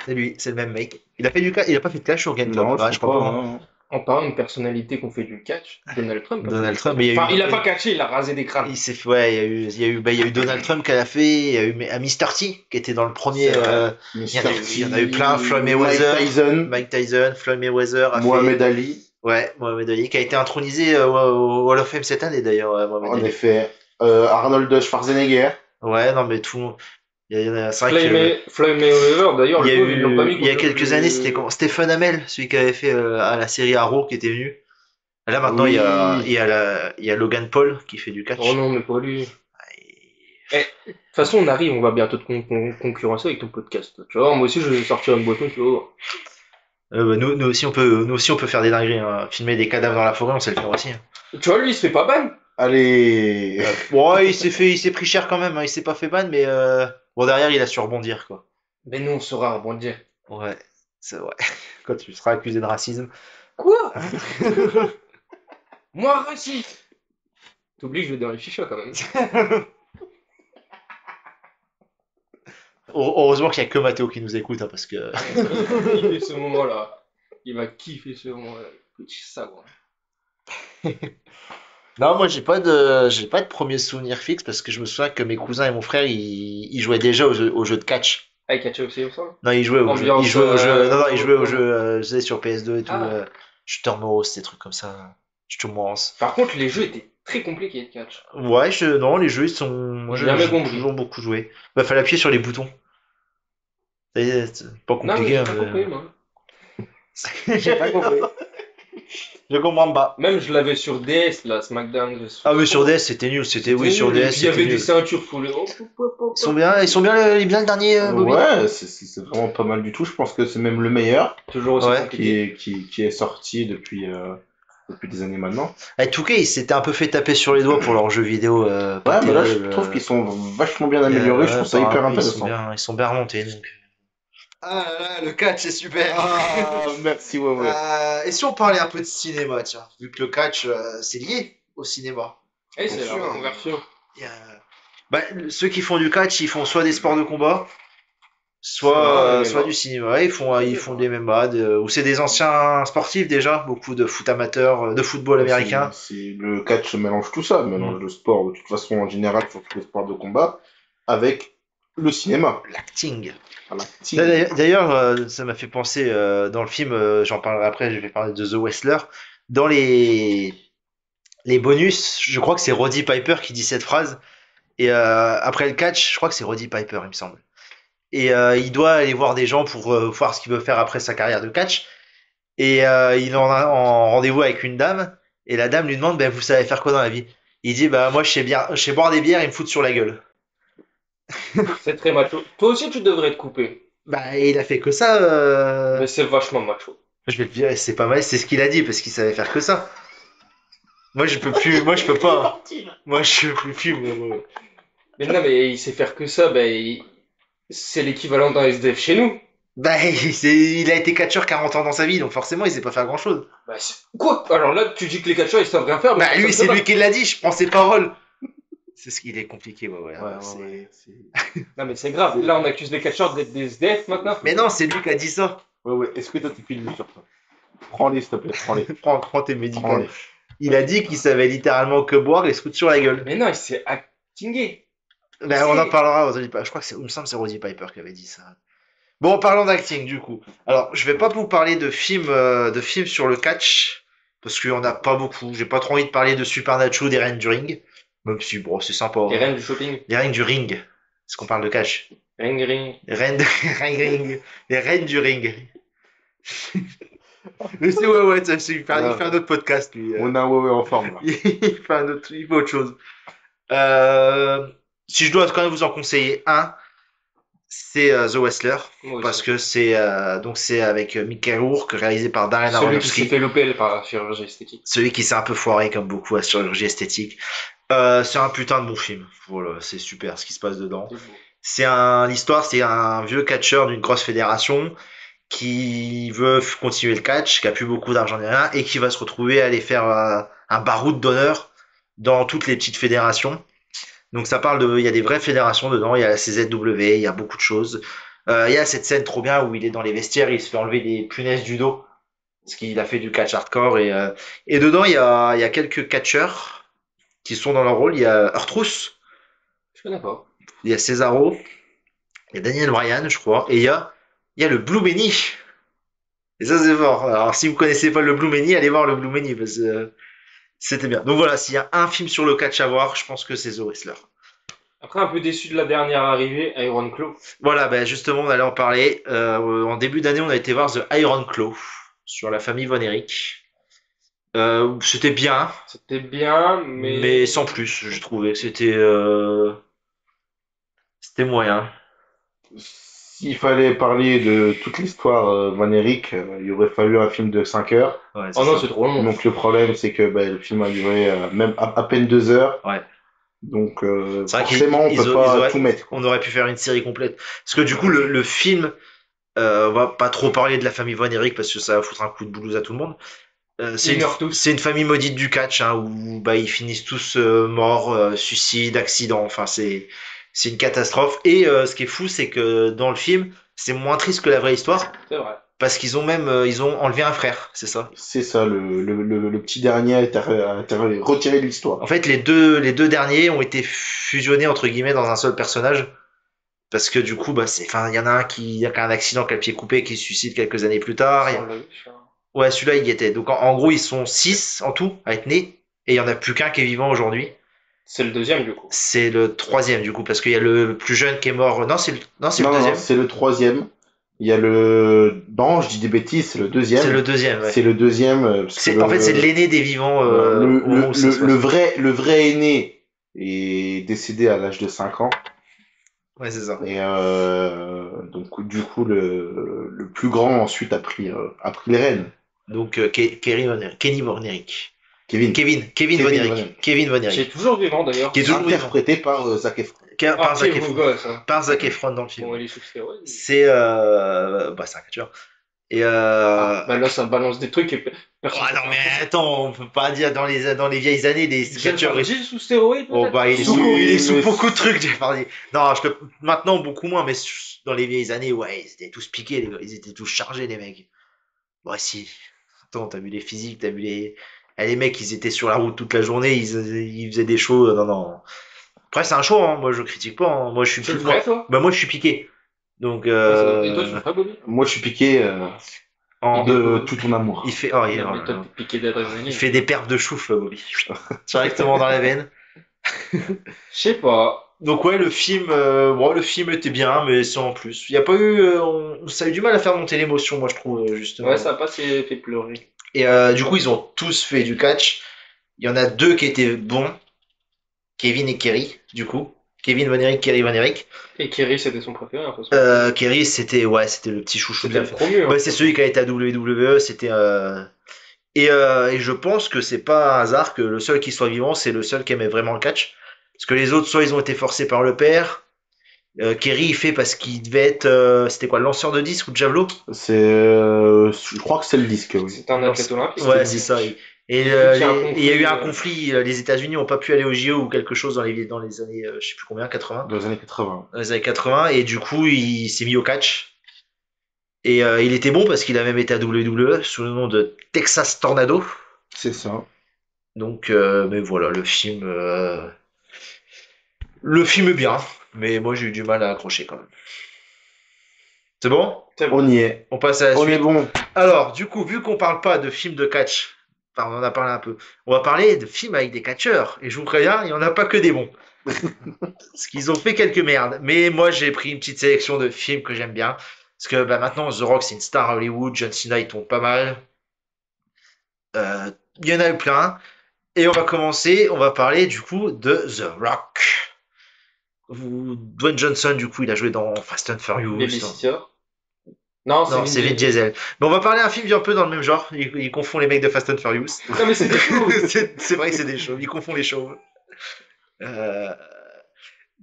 C'est lui, c'est le même mec. Il a pas fait de clash sur Game Non, Club, je crois pas. pas. Hein. En parlant d'une personnalité qu'on fait du catch, Donald Trump. Donald Trump, mais il y a Enfin, eu. il a pas catché, il a rasé des crânes. Il s'est fait, ouais, il y a eu Donald Trump qui l'a fait, il y a eu Mr. T qui était dans le premier. C'est vrai. Il y en a eu plein, Floyd Mayweather, Mike Tyson, Floyd Mayweather a Mohamed fait. Ali, Ouais, Mohamed Ali, qui a été intronisé au Hall of Fame cette année d'ailleurs, Mohamed en Ali. effet. Arnold Schwarzenegger. Ouais, non, mais tout. C'est vrai que. Floyd Mayweather, d'ailleurs, Il y a le pauvre, ils l'ont pas mis il y a contre quelques le- années, c'était Stephen Amell, celui qui avait fait à la série Arrow qui était venu. Là maintenant, Oui. il y a Logan Paul qui fait du catch. Oh non, mais pas lui. Et- De toute façon, on arrive, on va bientôt te concurrencer avec ton podcast. Tu vois, moi aussi, je vais sortir une boîte, tu vois. bah, nous aussi on peut faire des dingueries, hein. Filmer des cadavres dans la forêt, on sait le faire aussi, hein. Tu vois, lui, il se fait pas ban. Allez. Bon, ouais, il s'est pris cher quand même, hein. Il s'est pas fait ban, mais bon derrière il a su rebondir quoi. Mais nous, on saura rebondir. Ouais, c'est vrai. Quand tu seras accusé de racisme. Quoi? Moi, raciste. T'oublies que je vais dans les chichas quand même. Heureusement qu'il y a que Mathéo qui nous écoute, hein, parce que. Il fait ce moment-là. Il va kiffer ce moment-là. Petit sabre. Non, moi j'ai pas de premier souvenir fixe parce que je me souviens que mes cousins et mon frère ils jouaient déjà au jeu de catch. Ah, il catch aussi au sol. Non, ils jouaient au jeu, Ambiance, non, non, ils jouaient au jeu, tu sais, sur PS2 et tout, Ah. Shooter Mouse, des trucs comme ça. Shooter Mouse. Par contre, les jeux étaient très compliqués de catch. Ouais, non, les jeux ils sont, moi J'ai jamais j'ai compris. toujours beaucoup joué. Bah, fallait appuyer sur les boutons. C'est pas Non, mais compliqué, j'ai hein, pas mais- compris, moi. J'ai pas compris. Je comprends pas. Même je l'avais sur DS, là, SmackDown. Ah oui, sur DS c'était nul, c'était, oui, sur nul. Et DS puis il y avait c'était des nul. ceintures pour les. Ils sont bien le dernier, Bobby. Ouais, c'est vraiment pas mal du tout. Je pense que c'est même le meilleur Toujours aussi Ouais. compliqué. qui est sorti depuis des années maintenant. Eh, Touquet, ils s'étaient un peu fait taper sur les doigts pour leurs jeux vidéo. Pas Ouais, mais là, je terribles, trouve qu'ils sont vachement bien améliorés. Je trouve ça hyper intéressant. Ils sont bien remontés. Donc. Ah là là, le catch, c'est super. Ah, merci, ouais, ouais. Et si on parlait un peu de cinéma, tiens, vu que le catch, c'est lié au cinéma. Eh, c'est la sûr. reconversion. Il y a- Bah, ceux qui font du catch, ils font soit des sports de combat, Soit, soit MMA. du cinéma. Ils font des MMA, ou c'est des anciens sportifs déjà, beaucoup de foot amateur, de football américain. Le catch mélange tout ça, mélange le sport de toute façon en général, surtout les sports de combat, avec le cinéma. L'acting. À la D'ailleurs, ça m'a fait penser dans le film, j'en parlerai après, je vais parler de The Wrestler. Dans les bonus, je crois que c'est Roddy Piper qui dit cette phrase. Et après le catch, je crois que c'est Roddy Piper, il me semble. Et il doit aller voir des gens pour voir ce qu'il veut faire après sa carrière de catch. Et il en a en rendez-vous avec une dame. Et la dame lui demande, ben, vous savez faire quoi dans la vie? Il dit, bah moi je sais boire des bières et me foutre sur la gueule. C'est très macho. Toi aussi, tu devrais te couper. Bah il a fait que ça. Mais c'est vachement macho. Je vais te dire, c'est pas mal, c'est ce qu'il a dit parce qu'il savait faire que ça. Moi je peux plus, moi je peux pas. Moi je peux plus. Mais non, mais il sait faire que ça, c'est l'équivalent d'un SDF chez nous. Bah il a été catcheur 40 ans dans sa vie, donc forcément il sait pas faire grand chose. Quoi? Alors là, tu dis que les catcheurs ils savent rien faire, mais Bah lui c'est lui qui l'a dit, je prends ses paroles. C'est ce qu'il est compliqué, ouais. Non, mais c'est grave. Là, on accuse les catcheurs d'être des SDF maintenant. Mais non, c'est lui qui a dit ça. Ouais. Est-ce que toi tu filmes sur ça? Prends-les, s'il te plaît, prends-les. Prends tes médicaments. Prends-les. Il a dit qu'il savait littéralement que boire et se foutre sur la gueule. Mais non, il s'est actingé. Ben, on en parlera. Je crois que il me semble que c'est Roddy Piper qui avait dit ça. Bon, parlons d'acting du coup. Alors, je vais pas vous parler de films sur le catch parce qu'il y en a pas beaucoup. J'ai pas trop envie de parler de Supernatural, des Reines du Ring, même si bon, c'est sympa. Les reines du shopping. Les Reines du Ring. Est-ce qu'on parle de catch? Ring ring. Les Reines ring. Les Reines du Ring. Mais c'est ouais, il fait un autre podcast lui. On a ouais en forme là. Il fait autre chose. Si je dois quand même vous en conseiller un, c'est The Wrestler, parce que c'est avec Mickey Rourke, réalisé par Darren Celui qui Aronofsky. s'est fait louper par la chirurgie esthétique. Celui qui s'est un peu foiré comme beaucoup à chirurgie esthétique. C'est un putain de bon film. Voilà, c'est super ce qui se passe dedans. L'histoire, c'est un vieux catcheur d'une grosse fédération qui veut continuer le catch, qui a plus beaucoup d'argent ni rien, et qui va se retrouver à aller faire un baroud d'honneur dans toutes les petites fédérations. Donc ça parle il y a des vraies fédérations dedans, il y a la CZW, il y a beaucoup de choses. Il y a cette scène trop bien où il est dans les vestiaires, il se fait enlever des punaises du dos, parce qu'il a fait du catch hardcore, et dedans il y a quelques catcheurs qui sont dans leur rôle, il y a Hurtruth, Je connais pas. il y a Cesaro, il y a Daniel Bryan, je crois, et il y a le Blue Benny. Et ça c'est fort. Alors si vous connaissez pas le Blue Benny, allez voir le Blue Benny, parce que c'était bien. Donc voilà, s'il y a un film sur le catch à voir, je pense que c'est The Wrestler. Après, un peu déçu de la dernière arrivée, Iron Claw. Voilà, ben justement, on allait en parler. En début d'année, on a été voir The Iron Claw sur la famille Von Erich. C'était bien, C'était bien, mais mais sans plus, je trouvais. C'était moyen. S'il fallait parler de toute l'histoire Van Eric, il aurait fallu un film de 5 heures. Ouais, c'est oh non, ça. c'est trop long. Donc le problème, c'est que le film a duré même à peine 2 heures. Ouais. Donc C'est vrai forcément, on peut pas tout mettre, on quoi. aurait pu faire une série complète. Parce que du coup, le film, on va pas trop parler de la famille Von Erich parce que ça va foutre un coup de blues à tout le monde. Ils meurent tous. C'est une famille maudite du catch, hein, où bah, ils finissent tous morts, suicides, accidents. Enfin, c'est une catastrophe. Et ce qui est fou, c'est que dans le film, c'est moins triste que la vraie histoire C'est vrai. parce qu'ils ont même ils ont enlevé un frère, c'est ça. C'est ça, le petit dernier a été retiré de l'histoire. En fait, les deux derniers ont été fusionnés entre guillemets dans un seul personnage. Parce que du coup, bah, enfin, il y en a un qui a un accident, qui a le pied coupé, qui se suicide quelques années plus tard. Ça, on l'a vu, ça. Ouais, celui-là, il y était. Donc, en gros, ils sont 6 en tout à être nés. Et il y en a plus qu'un qui est vivant aujourd'hui. C'est le deuxième, du coup. C'est le troisième, du coup, parce qu'il y a le plus jeune qui est mort. Non, non, c'est le Non, non, non, deuxième. c'est le troisième. Il y a Non, je dis des bêtises, c'est le C'est deuxième. le deuxième, ouais. C'est le deuxième, parce que En fait, c'est l'aîné des vivants au moment où ça se passe. le vrai aîné est décédé à l'âge de 5 ans. Ouais, c'est ça. Et donc, du coup, le plus grand ensuite a pris les rênes. Donc, Kenny Von Erich. Kevin. Kevin Von Kevin Erich. Van Erich. Kevin Von Qui est Erich. toujours vivant, d'ailleurs. Qui est toujours vivant. Interprété par Zac Efron. Par Zac quel beau Efron. gosse, hein. Par Zac Efron dans le film. Bon, il est sous stéroïdes. C'est bah, c'est un catcheur. Et Bah là, ça balance des trucs et personne. oh, non mais attends, on peut pas dire dans les vieilles années des catcheurs. Jeff sous stéroïdes, Oh peut-être. bah Oui, il est sous mais- beaucoup de trucs, j'ai parlé. Non, maintenant beaucoup moins, mais dans les vieilles années, ouais, ils étaient tous piqués, les gars. Ils étaient tous chargés, les mecs. Bon, si. Attends, t'as vu les physiques, t'as vu les. Ah, les mecs, ils étaient sur la route toute la journée, ils faisaient des shows. Non, non. Après, c'est un show, hein. Moi, je critique pas, hein. Moi, je suis Tu le moi, ferais, toi? bah, moi, je suis piqué. Donc, Et toi, tu le ferais, Bobby? Moi, je suis piqué en- de tout ton amour. il fait, oh, il, Non, mais toi, t'es piqué d'adrénaline. il fait des perfs de choufle, Bobby. Directement dans la veine. Je sais pas. Donc ouais, le film était bien, mais sans plus. Il y a pas eu, ça a eu du mal à faire monter l'émotion, moi je trouve justement. Ouais, ça a pas fait pleurer. Et du coup, ils ont tous fait du catch. Il y en a deux qui étaient bons, Kevin et Kerry, du coup. Kevin Von Erich, Kerry Von Erich. Et Kerry, c'était son préféré, un peu. Kerry, c'était le petit chouchou de C'était la le promu, hein. Ouais, c'est celui qui a été à WWE. Et je pense que c'est pas un hasard que le seul qui soit vivant, c'est le seul qui aimait vraiment le catch. Parce que les autres, soit ils ont été forcés par le père. Kerry, il fait parce qu'il devait être, c'était quoi, lanceur de disque ou de javelot? Je crois que c'est le disque, oui. C'était un athlète olympique. Ouais, c'est ça. Et Il y a un il y a eu un conflit, conflit. Les États-Unis n'ont pas pu aller au JO ou quelque chose dans les années, je sais plus combien, 80. Dans les années 80. Dans les années 80. Et du coup, il s'est mis au catch. Et il était bon parce qu'il a même été à WWE sous le nom de Texas Tornado. C'est ça. Donc, mais voilà, le film est bien. Mais moi, j'ai eu du mal à accrocher quand même. C'est bon? On y est. On passe à la On suite. est bon. Alors, du coup, vu qu'on parle pas de films de catch, enfin, on en a parlé un peu, on va parler de films avec des catcheurs. Et je vous préviens, il n'y en a pas que des bons. Parce qu'ils ont fait quelques merdes. Mais moi, j'ai pris une petite sélection de films que j'aime bien. Parce que bah, maintenant, The Rock, c'est une star à Hollywood. John Cena, il tombe pas mal. Il y en a eu plein. Et on va commencer, on va parler du coup de The Rock. Dwayne Johnson, du coup, il a joué dans Fast and Furious. Babysitter. Non, Non, c'est Vin Diesel. Mais on va parler d'un film un peu dans le même genre. Il confond les mecs de Fast and Furious. Non, mais c'est des choses. C'est vrai que c'est des chauves. Il confond les chauves.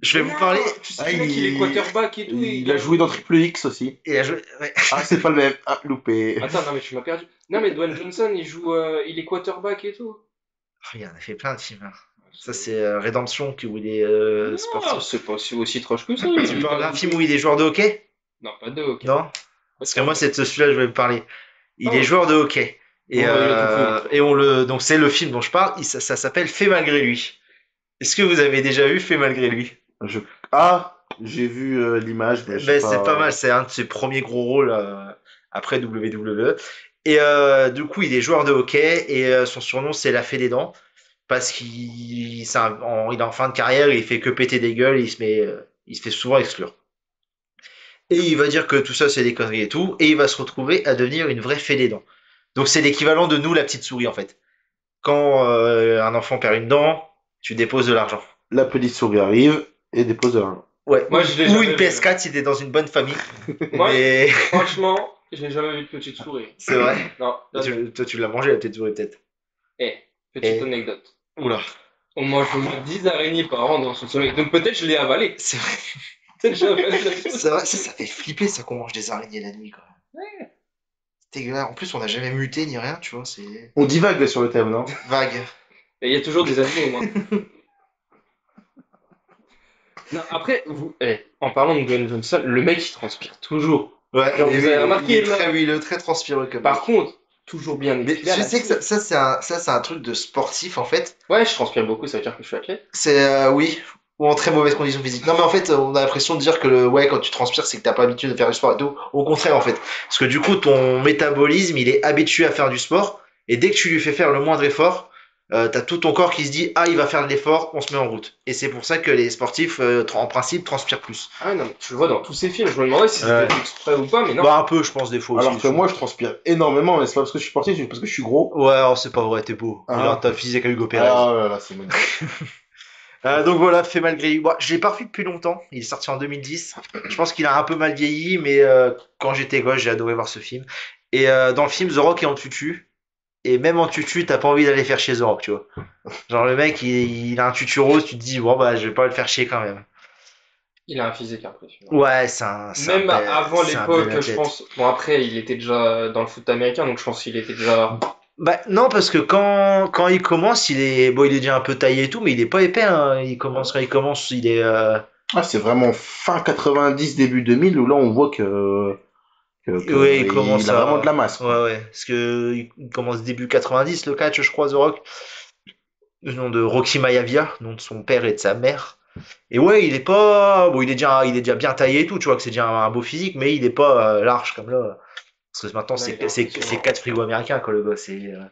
Je vais vous parler. Tu sais, le mec, il est quarterback et tout. Il a joué dans Triple X aussi. Il a joué. Ouais. Ah, c'est pas le même. Ah, loupé. Attends, non, mais tu m'as perdu. Non, mais Dwayne Johnson, il joue. Il est quarterback et tout. Oh, il en a fait plein de films. Hein. Ça, c'est Redemption où il est Non, sportif. c'est pas aussi trash que ça. Tu parles d'un film où il est joueur de hockey? Non, pas de hockey. Non? Parce que moi, c'est de celui-là que je vais me parler. Il Oh. est joueur de hockey. Et, Bon, bah, il a tout fait. et donc c'est le film dont je parle. Ça s'appelle Fait malgré lui. Est-ce que vous avez déjà vu Fait malgré lui? Ah, j'ai vu l'image, mais je sais C'est pas mal. C'est un de ses premiers gros rôles après WWE. Et du coup, il est joueur de hockey et son surnom c'est la Fée des dents parce il est en fin de carrière, il fait que péter des gueules, il se fait souvent exclure. Et il va dire que tout ça c'est des conneries et tout, et il va se retrouver à devenir une vraie Fée des dents. Donc c'est l'équivalent de nous, la petite souris en fait. quand un enfant perd une dent, tu déposes de l'argent. La petite souris arrive et dépose de l'argent. Ouais. Moi, je l'ai Ou jamais une vu. PS4 si t'es dans une bonne famille. Moi, Mais franchement, j'ai jamais vu de petite souris. c'est vrai. Non, là, non. Toi, tu l'as mangé la petite souris peut-être. Eh, petite Eh. anecdote. Oula. On mange au moins 10 araignées par an dans son sommeil. Donc peut-être je l'ai avalé. C'est vrai. Peut-être j'ai avalé la chose. C'est vrai, ça fait flipper ça qu'on mange des araignées la nuit quand même. C'est dégueulasse. En plus, on n'a jamais muté ni rien, tu vois, c'est On divague sur le thème, non? vague. Et il y a toujours des animaux au moins. Non, après, en parlant de Dwayne Johnson, le mec il transpire toujours. Ouais, Genre, mais vous avez remarqué, il est là très, oui, il est très transpireux comme Par mec. contre, toujours bien Mais équipé à je la sais que salle. ça, c'est un truc de sportif en fait. Ouais, je transpire beaucoup, ça veut dire que je suis athlète. C'est oui, ou en très mauvaise condition physique. Non, mais en fait, on a l'impression de dire que ouais, quand tu transpires, c'est que t'as pas l'habitude de faire du sport et tout. Au contraire, en fait, parce que du coup, ton métabolisme, il est habitué à faire du sport, et dès que tu lui fais faire le moindre effort, t'as tout ton corps qui se dit ah, il va faire de l'effort, on se met en route. Et c'est pour ça que les sportifs, en principe, transpirent plus. Ah ouais, non, mais tu le vois dans tous ces films. Je me demandais si c'était Ouais. exprès ou pas, mais non. Bah un peu, je pense des fois aussi. Alors que moi, je transpire énormément, mais c'est pas parce que je suis sportif, c'est parce que je suis gros. Ouais, alors c'est pas vrai, t'es beau. Ah. Regarde ta physique à Hugo Pérez. Ah là là, c'est magnifique. Donc voilà, fait malgré lui. Bon, je l'ai pas revu depuis longtemps. Il est sorti en 2010. Je pense qu'il a un peu mal vieilli, mais quand j'étais gosse, j'ai adoré voir ce film. Et dans le film, The Rock est en tutu. Et même en tutu, t'as pas envie d'aller faire chier The Rock, tu vois. Genre le mec, il a un tutu rose, tu te dis, bon bah je vais pas le faire chier quand même. Il a un physique impressionnant. Ouais, Même avant c'est un bel l'époque, je athlète. pense. Bon, après, il était déjà dans le foot américain, donc je pense qu'il était déjà. Bah non, parce que quand il commence, il est déjà un peu taillé et tout, mais il est pas épais, hein. Quand il commence, il est Ah, c'est vraiment fin 90, début 2000, où là, on voit que ouais, il commence il a vraiment de la à. masse, quoi. Ouais, ouais. Parce que il commence début 90, le catch, je crois, The Rock. Le nom de Rocky Maivia, nom de son père et de sa mère. Et ouais, il est pas. Bon, il est déjà bien taillé et tout, tu vois, que c'est déjà un beau physique, mais il est pas large comme là. Parce que maintenant, Là, il est c'est impressionnant. 4 frigos américains, quoi, le gars.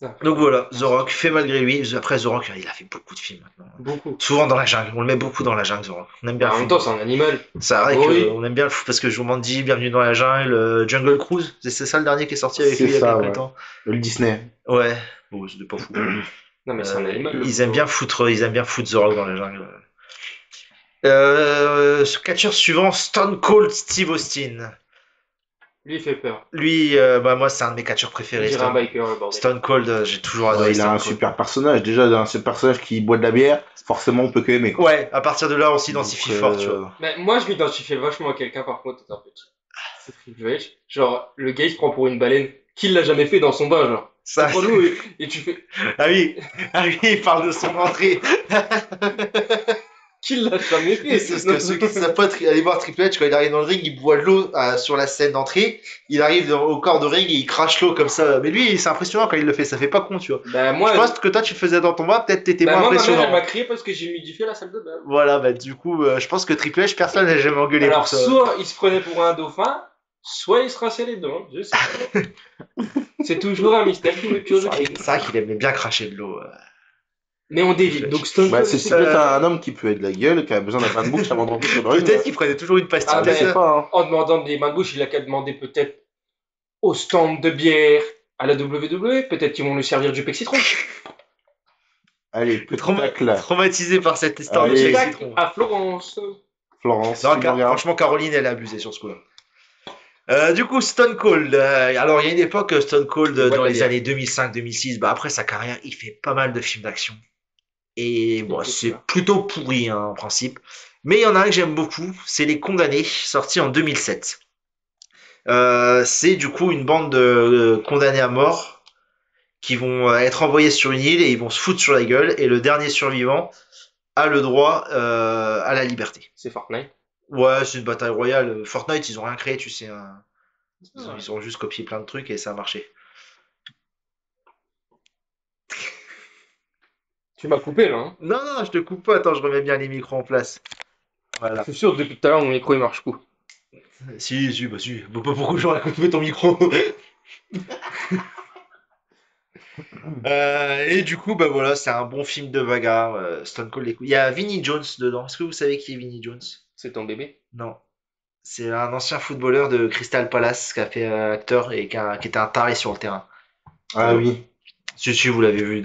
Ah, Donc voilà, The Rock fait malgré lui. Après, The Rock, il a fait beaucoup de films maintenant. beaucoup. Souvent dans la jungle. On le met beaucoup dans la jungle, The Rock. On aime bien Bah, le en même foot. temps, c'est un animal. C'est vrai Oui. qu'on aime bien le foot parce que Jumanji, Bienvenue dans la jungle, Jungle Cruise, c'est ça le dernier qui est sorti avec C'est lui il y a ça, quelques ouais. temps. Le Disney. Ouais, bon, c'était pas fou. Non, mais c'est un animal. Ils aiment bien foutre The Rock dans la jungle. Ce catcheur suivant, Stone Cold Steve Austin. Lui, il fait peur. Lui, bah moi, c'est un de mes catcheurs On préférés. dirait un biker, le bordel. Stone Cold, j'ai toujours Ouais, adoré il a Stone un Cold. super personnage. Déjà, ce personnage qui boit de la bière, forcément, on peut que aimer, quoi. Ouais, à partir de là, on s'identifie Donc, fort, tu vois. Mais moi, je m'identifiais vachement à quelqu'un, par contre, étant petit. C'est Triple H. Genre, le gars, il se prend pour une baleine. Qui l'a jamais fait dans son bain, genre. Ça, Tu prends l'eau et tu fais. ah oui, il parle de son entrée. Qui l'a jamais fait? C'est ce que ceux qui savent pas aller voir Triple H quand il arrive dans le ring, il boit de l'eau sur la scène d'entrée. Il arrive au corps de ring et il crache l'eau comme ça. Mais lui, c'est impressionnant quand il le fait. Ça fait pas con, tu vois. Bah, moi, Je pense que toi, tu le faisais dans ton bain, peut-être t'étais moins moi, ma mère, elle impressionnant. m'a crié parce que j'ai humidifié la salle de bain. Voilà, bah du coup, je pense que Triple H, personne n'a jamais engueulé Alors, pour ça. soit il se prenait pour un dauphin, soit il se rinçait les dents. Je sais pas. C'est toujours un mystère qui me purge. C'est vrai qu'il aimait bien cracher de l'eau. Mais on dévie. Donc, Stone bah, Cold, c'est peut-être un homme qui peut être de la gueule, qui a besoin d'un bain de bouche avant de rentrer sur le ring. Peut-être qu'il prenait toujours une pastille. Ah, Je ben, sais pas, hein. en demandant des mains de bouche, il a qu'à demander peut-être au stand de bière à la WWE. Peut-être qu'ils vont lui servir du Pexitron. Allez, petit tac là. Traumatisé par cette histoire de Allez. Jack Tac, Citron. à Florence. Florence, Non, tu me regardes. franchement, Caroline, elle a abusé sur ce coup-là. Du coup, Stone Cold. Alors, il y a une époque, Stone Cold, Ouais, dans la les bière. années 2005-2006, bah, après sa carrière, il fait pas mal de films d'action. Et bon, Ok, c'est super. plutôt pourri, hein, en principe. Mais il y en a un que j'aime beaucoup, c'est Les Condamnés, sorti en 2007. C'est du coup une bande de condamnés à mort qui vont être envoyés sur une île et ils vont se foutre sur la gueule. Et le dernier survivant a le droit à la liberté. C'est Fortnite. Ouais, c'est une bataille royale. Fortnite, ils ont rien créé, tu sais. Ouais. Ils ont juste copié plein de trucs et ça a marché. Tu m'as coupé là. Hein. Non, non, je te coupe pas. Attends, je remets bien les micros en place. Voilà. Je suis sûr depuis tout à l'heure mon micro il marche pas. Si, bah si. Pourquoi j'aurais coupé ton micro? Et du coup, bah voilà, c'est un bon film de bagarre. Stone Cold. Il y a Vinnie Jones dedans. Est-ce que vous savez qui est Vinnie Jones? C'est ton bébé. Non. C'est un ancien footballeur de Crystal Palace qui a fait acteur et qui était un taré sur le terrain. Ah oui. Si, vous l'avez vu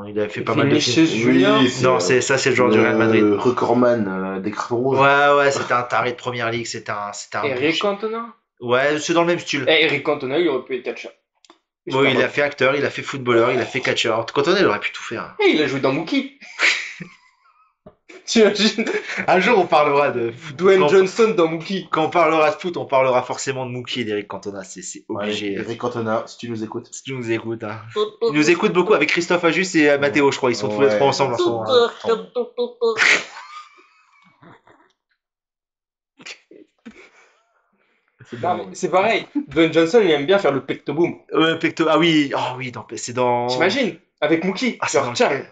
il a fait pas mal de films. Vinicius Junior. Oui, c'est Non, c'est le joueur du Real Madrid. le recordman des cartons rouges. Ouais, c'était un taré de première ligue, c'était un Eric boucher. Cantona. Ouais, c'est dans le même style. Eric Cantona, il aurait pu être catcheur. Bon, il a fait acteur, il a fait footballeur, il a fait catcheur. Quand on il aurait pu tout faire. Et il a joué dans Mookie. T'imagines Un jour, on parlera de Dwayne quand, Johnson dans Mookie. quand on parlera de foot, on parlera forcément de Mookie et d'Eric Cantona. C'est Ouais, obligé. Eric Cantona, si tu nous écoutes. Si tu nous écoutes, hein. Ils nous écoutent beaucoup avec Christophe Ajus et Mathéo, je crois. Ils sont tous les trois ensemble en ce moment. Non, mais c'est pareil. Dwayne Johnson, il aime bien faire le pecto boom. Ah oui, c'est dans. T'imagines avec Mookie. Ah, c'est genre, dans tiens, lequel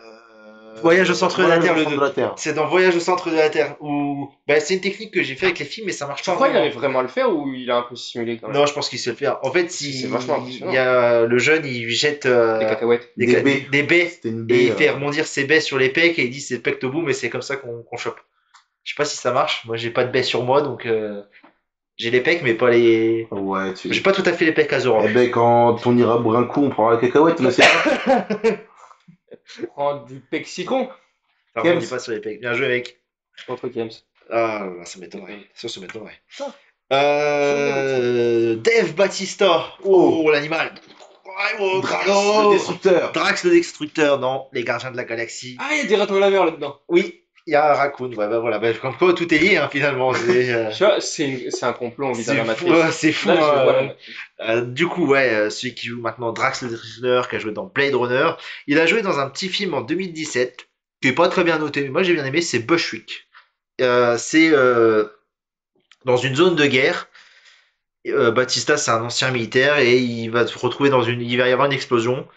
Voyage au centre de la Terre, le centre 2. de la Terre. C'est dans Voyage au centre de la Terre. Où... c'est une technique que j'ai fait avec les films, mais ça marche tu pas crois qu'il vraiment. arrive vraiment à le faire ou il a un peu simulé quand même? Non, je pense qu'il sait le faire. En fait, C'est vachement impressionnant. il y a le jeune, il jette Des cacahuètes. Des baies. des baies C'était une et baie. il fait rebondir ses baies sur les pecs et il dit c'est le pecto boom et c'est comme ça qu'on chope. Je sais pas si ça marche. Moi, j'ai pas de baies sur moi, donc j'ai les pecs, mais pas les. Ouais, J'ai pas tout à fait les pecs à Zoro. Eh ben, quand on ira boire un coup, on prendra la cacahuète, mais c'est pas. Prends du pexicon Ça Kems. rebondit pas sur les pecs. Bien joué, mec. contre Kems. Ah, ça m'étonnerait. Ça m'étonnerait. Ça. Dave Batista. Oh, l'animal. Ouais, Drax, oh. le destructeur. Drax le destructeur, non. Les gardiens de la galaxie. Ah, il y a des ratons laveurs là-dedans. Oui, il y a un raccoon. Ouais, voilà. Comme quoi, tout est lié, hein, finalement. Tu vois, c'est un complot en visant la C'est fou, matrice. ouais, c'est fou. Là, je hein. vois la matrice. Du coup, celui qui joue maintenant Drax le Destructeur, qui a joué dans Blade Runner, il a joué dans un petit film en 2017, qui est pas très bien noté, mais moi j'ai bien aimé, c'est Bushwick. C'est dans une zone de guerre. Batista, c'est un ancien militaire et il va se retrouver il va y avoir une explosion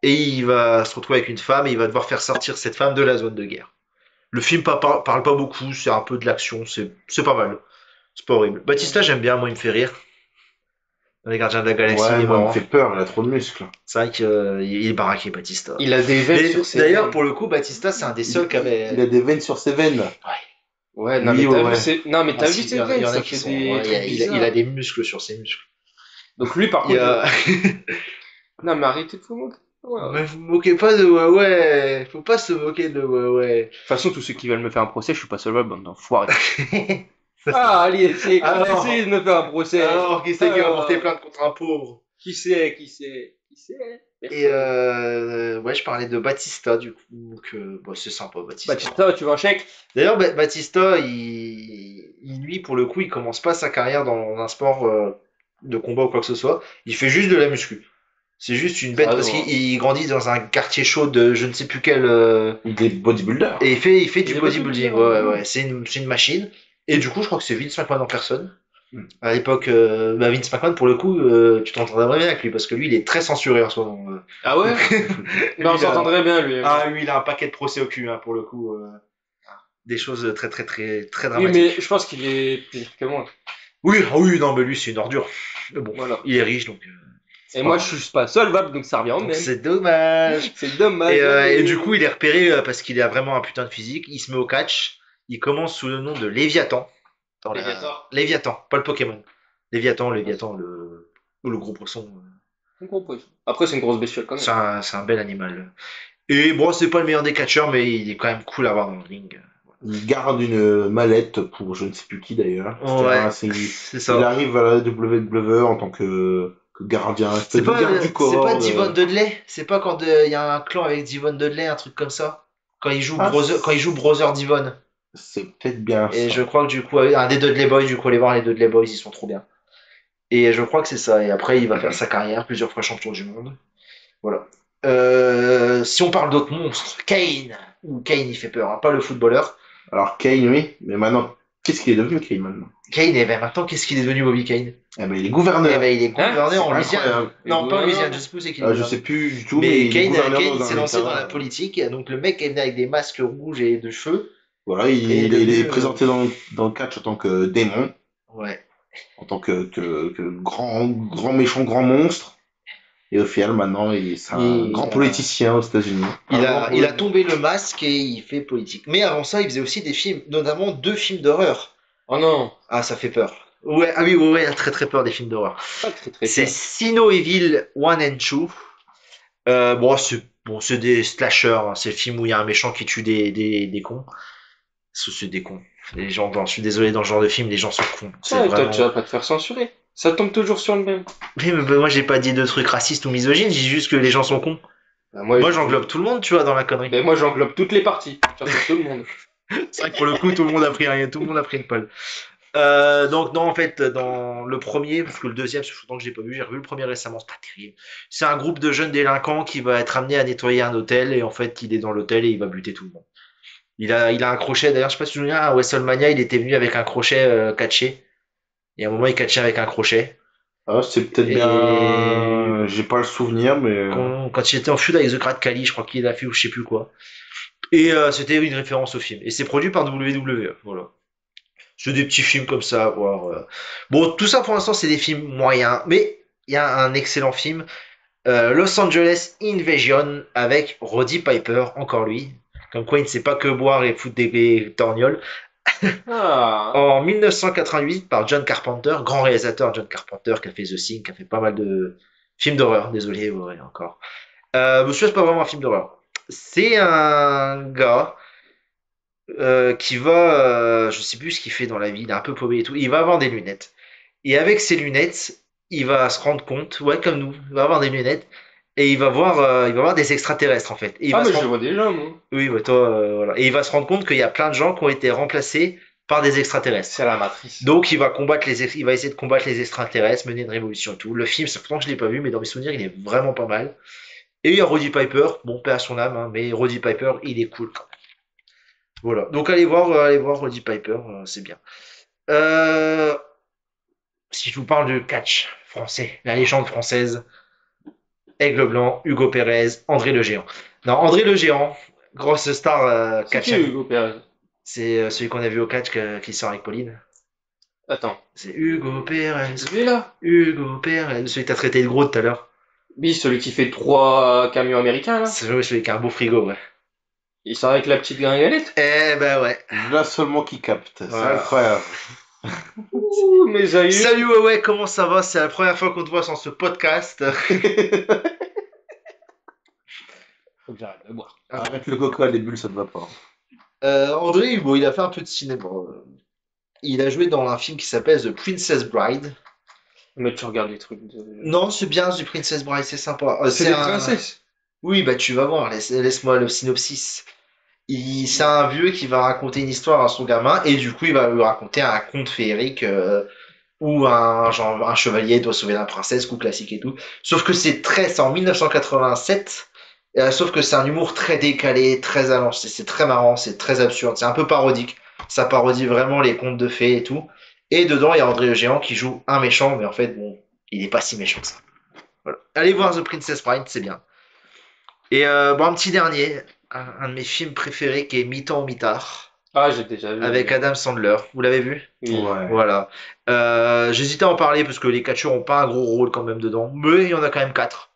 et il va se retrouver avec une femme et il va devoir faire sortir cette femme de la zone de guerre. Le film parle pas beaucoup, c'est un peu de l'action, c'est pas mal. C'est pas horrible. Batista, j'aime bien, moi il me fait rire. Dans les Gardiens de la Galaxie, il Ouais, est moi, il marrant. me fait peur, il a trop de muscles. C'est vrai qu'il est baraqué, Batista. Il a des veines sur ses D'ailleurs, veines. pour le coup, Batista, c'est un des seuls qui Il avait. a des veines sur ses veines. Ouais, non, Oui, mais t'as ouais. vu, non, mais t'as Ah, vu si, ses il y veines, en a ça qui fait sont. des Ouais, trucs il a bizarres. des muscles sur ses muscles. Donc lui, par Il y contre, a- non, mais arrêtez de vous moquer. Ouais, ouais. Mais vous moquez pas de ouais. Faut pas se moquer de ouais. De toute façon, tous ceux qui veulent me faire un procès, je suis pas solvable, bande d'enfoirés. Ah, allez, essayez Alors. essayez de me faire un procès. Alors, qui c'est qui va Alors. porter plainte contre un pauvre? Qui c'est Personne. Et ouais, je parlais de Batista, du coup, que c'est sympa, Batista. Batista, tu veux un chèque? D'ailleurs, Batista, lui, pour le coup, il commence pas sa carrière dans un sport de combat ou quoi que ce soit. Il fait juste de la muscu. C'est juste une bête Ah, parce non. qu'il grandit dans un quartier chaud de je ne sais plus quel. Il est bodybuilder. Et il fait Il du est bodybuilding. bodybuilder, Ouais. C'est une machine. Et du coup, je crois que c'est Vince McMahon en personne. Hmm. À l'époque, Vince McMahon, pour le coup, tu t'entendrais bien avec lui parce que lui, il est très censuré en ce moment. Ah ouais? Mais on Lui, là- s'entendrait bien, lui. Ah, lui, il a un paquet de procès au cul, hein, pour le coup. Des choses très, très, très, très Oui, dramatiques. mais je pense qu'il est pire que moi. Oui, non, mais lui, c'est une ordure. Mais bon, Voilà. il est riche, donc. Et moi, je suis pas solvable, donc ça revient au donc même. c'est dommage. C'est dommage. Et du coup, il est repéré parce qu'il a vraiment un putain de physique. Il se met au catch. Il commence sous le nom de Léviathan. Léviathan, pas le Pokémon. Léviathan, le gros poisson. On comprend. Après, c'est une grosse bestiole quand même. C'est un bel animal. Et bon, c'est pas le meilleur des catcheurs, mais il est quand même cool à voir dans le ring. Il garde une mallette pour je ne sais plus qui d'ailleurs. Ouais, C'est-à-dire, c'est il ça. arrive à la WWE en tant que gardien, C'est pas, garde du corps. c'est pas Devon Dudley. C'est pas quand il y a un clan avec Devon Dudley, un truc comme ça. Quand il joue Brother Devon. C'est peut-être bien Et ça. je crois que du coup, un des Dudley Boys, du coup, allez voir les Dudley Boys, ils sont trop bien. Et je crois que c'est ça. Et après, il va faire sa carrière, plusieurs fois champion du monde. Voilà. Si on parle d'autres monstres, Kane. Kane, il fait peur, hein, pas le footballeur. Alors Kane, oui, mais maintenant, qu'est-ce qu'il est devenu Kane maintenant? Kane, et ben maintenant, qu'est-ce qu'il est devenu, Bobby Kane? Eh ben, il est gouverneur. Eh ben, il est gouverneur en C'est Louisiane. incroyable. Non, pas en Gouverneur. Louisiane, je sais plus où c'est qu'il est. Je gouverneur. sais plus du tout, Mais il est Kane, gouverneur il dans s'est un lancé État. dans la politique. Et donc, le mec est venu avec des masques rouges et de cheveux. Voilà, Et il il est est devenu, présenté dans le catch en tant que démon, Ouais. en tant que grand méchant, grand monstre. Et au final, maintenant, c'est un Il- grand politicien aux États-Unis. Il a tombé le masque et il fait politique. Mais avant ça, il faisait aussi des films, notamment 2 films d'horreur. Oh non, Ah, ça fait peur. Ouais, ah oui, ouais, il a très très peur des films d'horreur. pas très très C'est cher. Sino Evil 1 and 2. C'est des slashers, hein. C'est le film où il y a un méchant qui tue des cons. C'est des cons. Les gens, je suis désolé, dans ce genre de film, les gens sont cons. C'est Ouais, toi, vraiment. tu vas pas te faire censurer. Ça tombe toujours sur le même. Mais moi, j'ai pas dit de trucs racistes ou misogynes, j'ai dit juste que les gens sont cons. Bah, Moi, j'englobe tout le monde, tu vois, dans la connerie. Mais moi, j'englobe toutes les parties. J'englobe tout le monde. C'est vrai que pour le coup, tout le monde a pris rien, tout le monde a pris une polle. Donc non, en fait, dans le premier, parce que le deuxième, ça fait longtemps que j'ai pas vu, j'ai revu le premier récemment, c'est pas terrible. C'est un groupe de jeunes délinquants qui va être amené à nettoyer un hôtel et en fait, il est dans l'hôtel et il va buter tout le monde. Il a un crochet, d'ailleurs, je sais pas si tu te souviens, à WrestleMania, il était venu avec un crochet catché. Et à un moment, il catchait avec un crochet. Ah, c'est peut-être Et bien. J'ai pas le souvenir, mais. quand il était en feud avec The Great Khali, je crois qu'il a fait ou je sais plus quoi. Et c'était une référence au film. Et c'est produit par WWE, voilà. C'est des petits films comme ça à voir. Bon, tout ça pour l'instant, c'est des films moyens. Mais il y a un excellent film, Los Angeles Invasion, avec Roddy Piper, encore lui. Comme quoi, il ne sait pas que boire et foutre des torgnoles. Ah. En 1988, par John Carpenter, grand réalisateur John Carpenter, qui a fait The Thing, qui a fait pas mal de films d'horreur. Désolé, ouais, encore. Monsieur, c'est pas vraiment un film d'horreur. C'est un gars qui va, je sais plus ce qu'il fait dans la vie, il est un peu paumé et tout. Il va avoir des lunettes. Et avec ces lunettes, il va se rendre compte, ouais, comme nous, il va avoir des lunettes et il va voir des extraterrestres en fait. Et il Ah, va mais se je rendre... vois déjà, moi. Oui, ouais, toi, voilà. Et il va se rendre compte qu'il y a plein de gens qui ont été remplacés par des extraterrestres. C'est la matrice. Donc il va essayer de combattre les extraterrestres, mener une révolution et tout. Le film, c'est pourtant que je l'ai pas vu, mais dans mes souvenirs, il est vraiment pas mal. Et il y a Roddy Piper, bon, paix à son âme, hein, mais Roddy Piper, il est cool quand même. Voilà. Donc allez voir Roddy Piper, c'est bien. Euh, Si je vous parle de catch français, la légende française, Aigle Blanc, Hugo Pérez, André le Géant. Non, André le Géant, grosse star C'est qui catch. Hugo Pérez? C'est celui qu'on a vu au catch qui sort avec Pauline. Attends. C'est Hugo Pérez, Celui-là? Hugo Pérez, celui que t'as traité de gros tout à l'heure. Oui, celui qui fait 3 camions américains, là. C'est celui qui a un beau frigo, ouais. Il sort avec la petite gringalette. Eh ben ouais. Là seulement qui capte. C'est Voilà. incroyable. Ouh, mes aïeux. Salut ouais, comment ça va? C'est la première fois qu'on te voit sur ce podcast. Faut que j'arrête de boire. Arrête le coca, les bulles, ça ne va pas. André, bon, il a fait un peu de cinéma. Il a joué dans un film qui s'appelle The Princess Bride. Mais tu regardes les trucs de... Non, c'est bien The Princess Bride, c'est sympa. C'est des un... princesses. Oui, bah tu vas voir, laisse-moi le synopsis. C'est un vieux qui va raconter une histoire à son gamin et du coup il va lui raconter un conte féerique où un chevalier doit sauver la princesse, coup classique et tout. Sauf que c'est en 1987, sauf que c'est un humour très décalé, très à l'ancienne, c'est très marrant, c'est très absurde, c'est un peu parodique. Ça parodie vraiment les contes de fées et tout. Et dedans il y a André le Géant qui joue un méchant, mais en fait bon, il est pas si méchant que ça. Voilà. Allez voir The Princess Bride, c'est bien. Et bon, un petit dernier, un de mes films préférés qui est Mi-temps au mitard, Ah, j'ai déjà vu. avec Adam Sandler. Vous l'avez vu? Oui. Ouais. Voilà. J'hésitais à en parler parce que les catcheurs ont pas un gros rôle quand même dedans, mais il y en a quand même 4.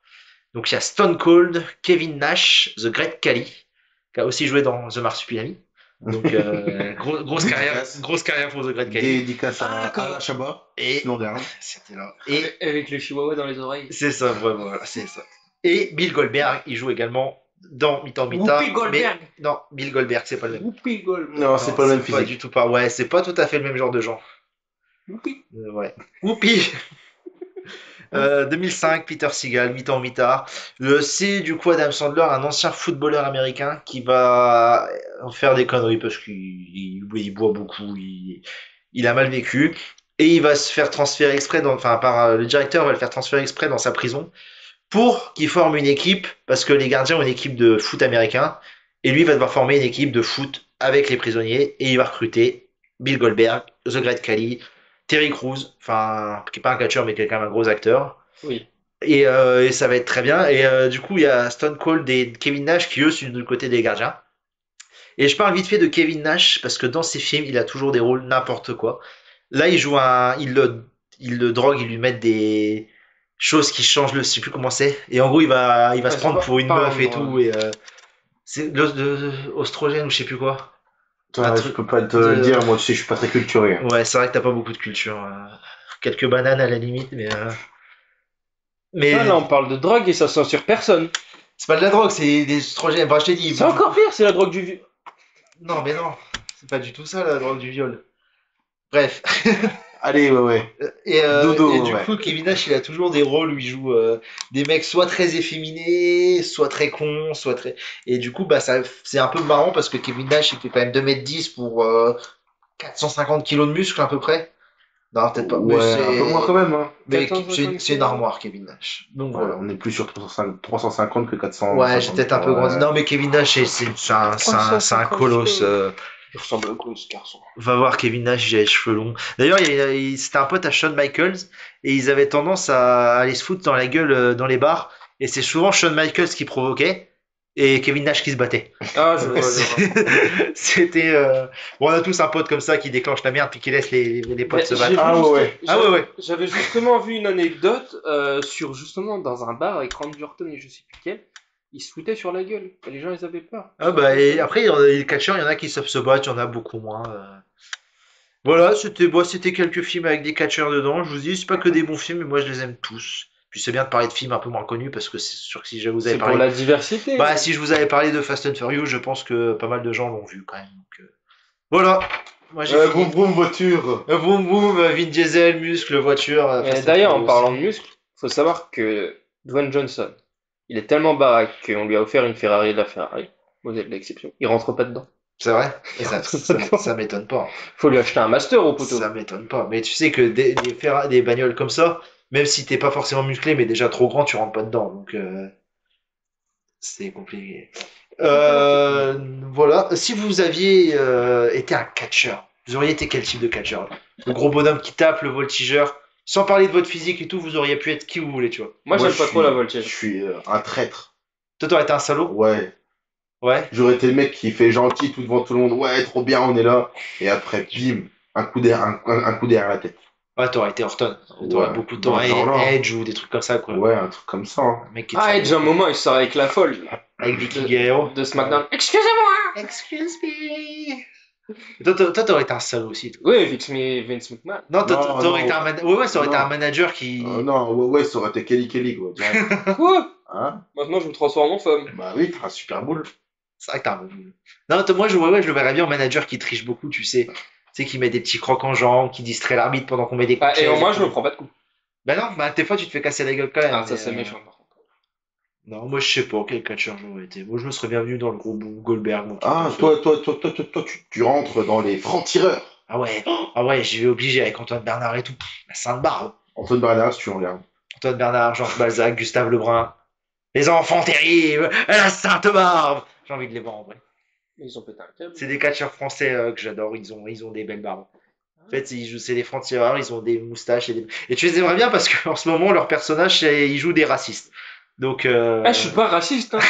Donc il y a Stone Cold, Kevin Nash, The Great Khali, qui a aussi joué dans The Marsupilami. Donc grosse carrière pour The Great Khali. Dédicace à d'accord. Alain Chabat. Et Non, derrière. c'était là. Et Avec le chihuahua dans les oreilles. c'est ça, vraiment, voilà, c'est ça. Et Bill Goldberg, il joue également dans Mi-temps mitard. Whoopi Goldberg. Mais non, Bill Goldberg, c'est pas le même. Whoopi Goldberg. Non, c'est pas le même Pas physique. du tout pas. Ouais, c'est pas tout à fait le même genre de gens. Whoopi. Ouais. Whoopi. 2005, Peter Seagal, Mi-temps mitard. C'est du coup Adam Sandler, un ancien footballeur américain qui va faire des conneries parce qu'il boit beaucoup, il a mal vécu. Et il va se faire transférer exprès, le directeur va le faire transférer exprès dans sa prison pour qu'il forme une équipe, parce que les gardiens ont une équipe de foot américain, et lui va devoir former une équipe de foot avec les prisonniers, et il va recruter Bill Goldberg, The Great Khali, Terry Crews, enfin, qui est pas un catcheur, mais qui est quand même un gros acteur, Oui. et ça va être très bien, et du coup, il y a Stone Cold et Kevin Nash qui, eux, sont du côté des gardiens. Et je parle vite fait de Kevin Nash, parce que dans ses films, il a toujours des rôles n'importe quoi. Là, il le drogue, il lui met des choses qui changent je sais plus comment c'est. Et en gros, il va se c'est prendre pas- pour une pas meuf et un tout. Et c'est oestrogène ou je sais plus quoi. Toi, Un je truc peux pas te de- le dire, moi, tu sais, je suis pas très culturé. Ouais, c'est vrai que t'as pas beaucoup de culture. Quelques bananes à la limite, mais Ah, là, on parle de drogue et ça censure personne. C'est pas de la drogue, c'est des estrogènes. Enfin, je t'ai dit. C'est encore pire, c'est la drogue du vieux. Non, mais non. C'est pas du tout ça, la drogue du viol. Bref. Allez, ouais. Dodo, Et du ouais. coup, Kevin Nash, il a toujours des rôles où il joue des mecs soit très efféminés, soit très cons, soit très. Et du coup, bah, c'est un peu marrant parce que Kevin Nash, il fait quand même 2,10 m pour 450 kilos de muscles à peu près. Non, peut-être pas. Mais Ouais, un peu moins quand même, hein. mais 450 c'est une armoire, Kevin Nash. Donc Ouais, voilà. on est plus sur 350 que 400. Ouais, j'ai peut-être un peu grandi. Ouais. Non, mais Kevin Nash, c'est un colosse. 350. Il ressemble à quoi ce garçon? Va voir Kevin Nash, il a les cheveux longs. D'ailleurs, c'était un pote à Shawn Michaels et ils avaient tendance à aller se foutre dans la gueule dans les bars. Et c'est souvent Shawn Michaels qui provoquait et Kevin Nash qui se battait. Ah, je vois. C'était. Bon, on a tous un pote comme ça qui déclenche la merde puis qui laisse les potes se battre. Ah, ouais. Ah ouais, ouais. J'avais justement vu une anecdote sur justement dans un bar avec Randy Orton et je sais plus quel. Ils se foutaient sur la gueule. Et les gens, ils avaient peur. Ah bah, et après, les catcheurs, il y en a qui savent se battre, il y en a beaucoup moins. Voilà, c'était quelques films avec des catcheurs dedans. Je vous dis, c'est pas que des bons films, mais moi je les aime tous. Puis c'est bien de parler de films un peu moins connus parce que c'est sûr que si je vous avais C'est pour parlé. la diversité. Bah, si je vous avais parlé de Fast and Furious, je pense que pas mal de gens l'ont vu quand même. Donc, voilà, moi j'ai fini. Boum boum voiture. Boum boum, Vin Diesel, muscle, voiture. Fast and D'ailleurs, en Furious. parlant de muscles, faut savoir que Dwayne Johnson, il est tellement baraque qu'on lui a offert une Ferrari de la Ferrari, modèle d'exception. Il rentre pas dedans. C'est vrai? Et ça m'étonne pas. Faut lui acheter un master au poteau. Ça m'étonne pas. Mais tu sais que des bagnoles comme ça, même si t'es pas forcément musclé, mais déjà trop grand, tu rentres pas dedans. Donc, c'est compliqué. Voilà. Si vous aviez été un catcheur, vous auriez été quel type de catcheur? Le gros bonhomme qui tape, le voltigeur. Sans parler de votre physique et tout, vous auriez pu être qui vous voulez, tu vois. Moi, j'aime pas trop la Je voltige. suis un traître. Toi, t'aurais été un salaud? Ouais. Ouais. J'aurais été le mec qui fait gentil tout devant tout le monde. Ouais, trop bien, on est là. Et après, bim, un coup derrière la tête. Ouais, t'aurais été Orton. T'aurais Ouais. beaucoup de Dans temps. ce genre-là. Edge ou des trucs comme ça, quoi. Ouais, un truc comme ça, hein. Un mec qui Ah, Edge, à un moment, il sort avec la folle avec Vicky Guerrero. de SmackDown. Excusez-moi. Excuse me. Toi, t'aurais été un salaud aussi. Toi. Oui, Vince McMahon. Non, Non, t'aurais non. été ouais, ça aurait été Non. un manager qui. Non, ouais, ça aurait été Kelly, quoi. Quoi? Hein? Maintenant, je me transforme en femme. Bah oui, t'as un super boule. C'est vrai que t'as un bon boulot. Non, moi, je le verrais bien en manager qui triche beaucoup, tu sais. Tu sais, qui met des petits crocs en jambes, qui distrait l'arbitre pendant qu'on met des coups Ah, de et chaise moi, et je tout. me prends pas de coups. Bah non, bah des fois, tu te fais casser la gueule quand même. Ah, ça, mais, c'est méchant, par contre. Non, moi, je sais pas quel catcheur j'aurais été. Moi, je me serais bienvenu dans le gros Goldberg, mon petit Ah, pote. toi, tu rentres dans les francs-tireurs. Ah ouais, j'y vais obligé avec Antoine Bernard et tout. La Sainte Barbe. Antoine Bernard, si tu regardes. Antoine Bernard, Georges Balzac, Gustave Lebrun. Les enfants terribles, la Sainte Barbe. J'ai envie de les voir en vrai. Ils ont pété un câble. C'est des catcheurs français que j'adore, ils ont des belles barbes. En fait, c'est des francs-tireurs, ils ont des moustaches et tu les aimerais bien parce qu'en ce moment, leur personnage, ils jouent des racistes. Donc, Ah, je suis pas raciste, hein.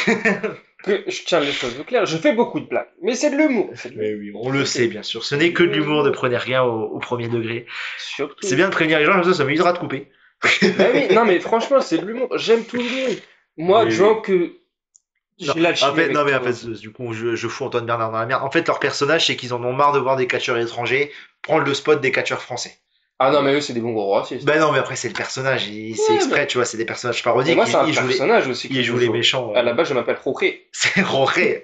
Je tiens les choses au clair. Je fais beaucoup de blagues. Mais c'est de l'humour. mais oui, on le sait, bien sûr. Ce n'est que de l'humour, ne prenez rien au premier degré. Surtout. C'est bien de prévenir les gens, comme ça m'évitera de couper. Bah oui, non, mais franchement, c'est de l'humour. J'aime tout le monde. Moi, Oui, genre que. Non, J'ai lâché. en fait, non, mais en fait, du coup, je fous Antoine Bernard dans la merde. En fait, leur personnage, c'est qu'ils en ont marre de voir des catcheurs étrangers prendre le spot des catcheurs français. Ah non, mais eux, c'est des bons gros racistes. Ben non, mais après, c'est le personnage. C'est exprès, tu vois, c'est des personnages parodiques. Et moi, c'est un Ils jouent les, personnage aussi. ils jouent les méchants. À la base, je m'appelle Roquet. C'est Roré.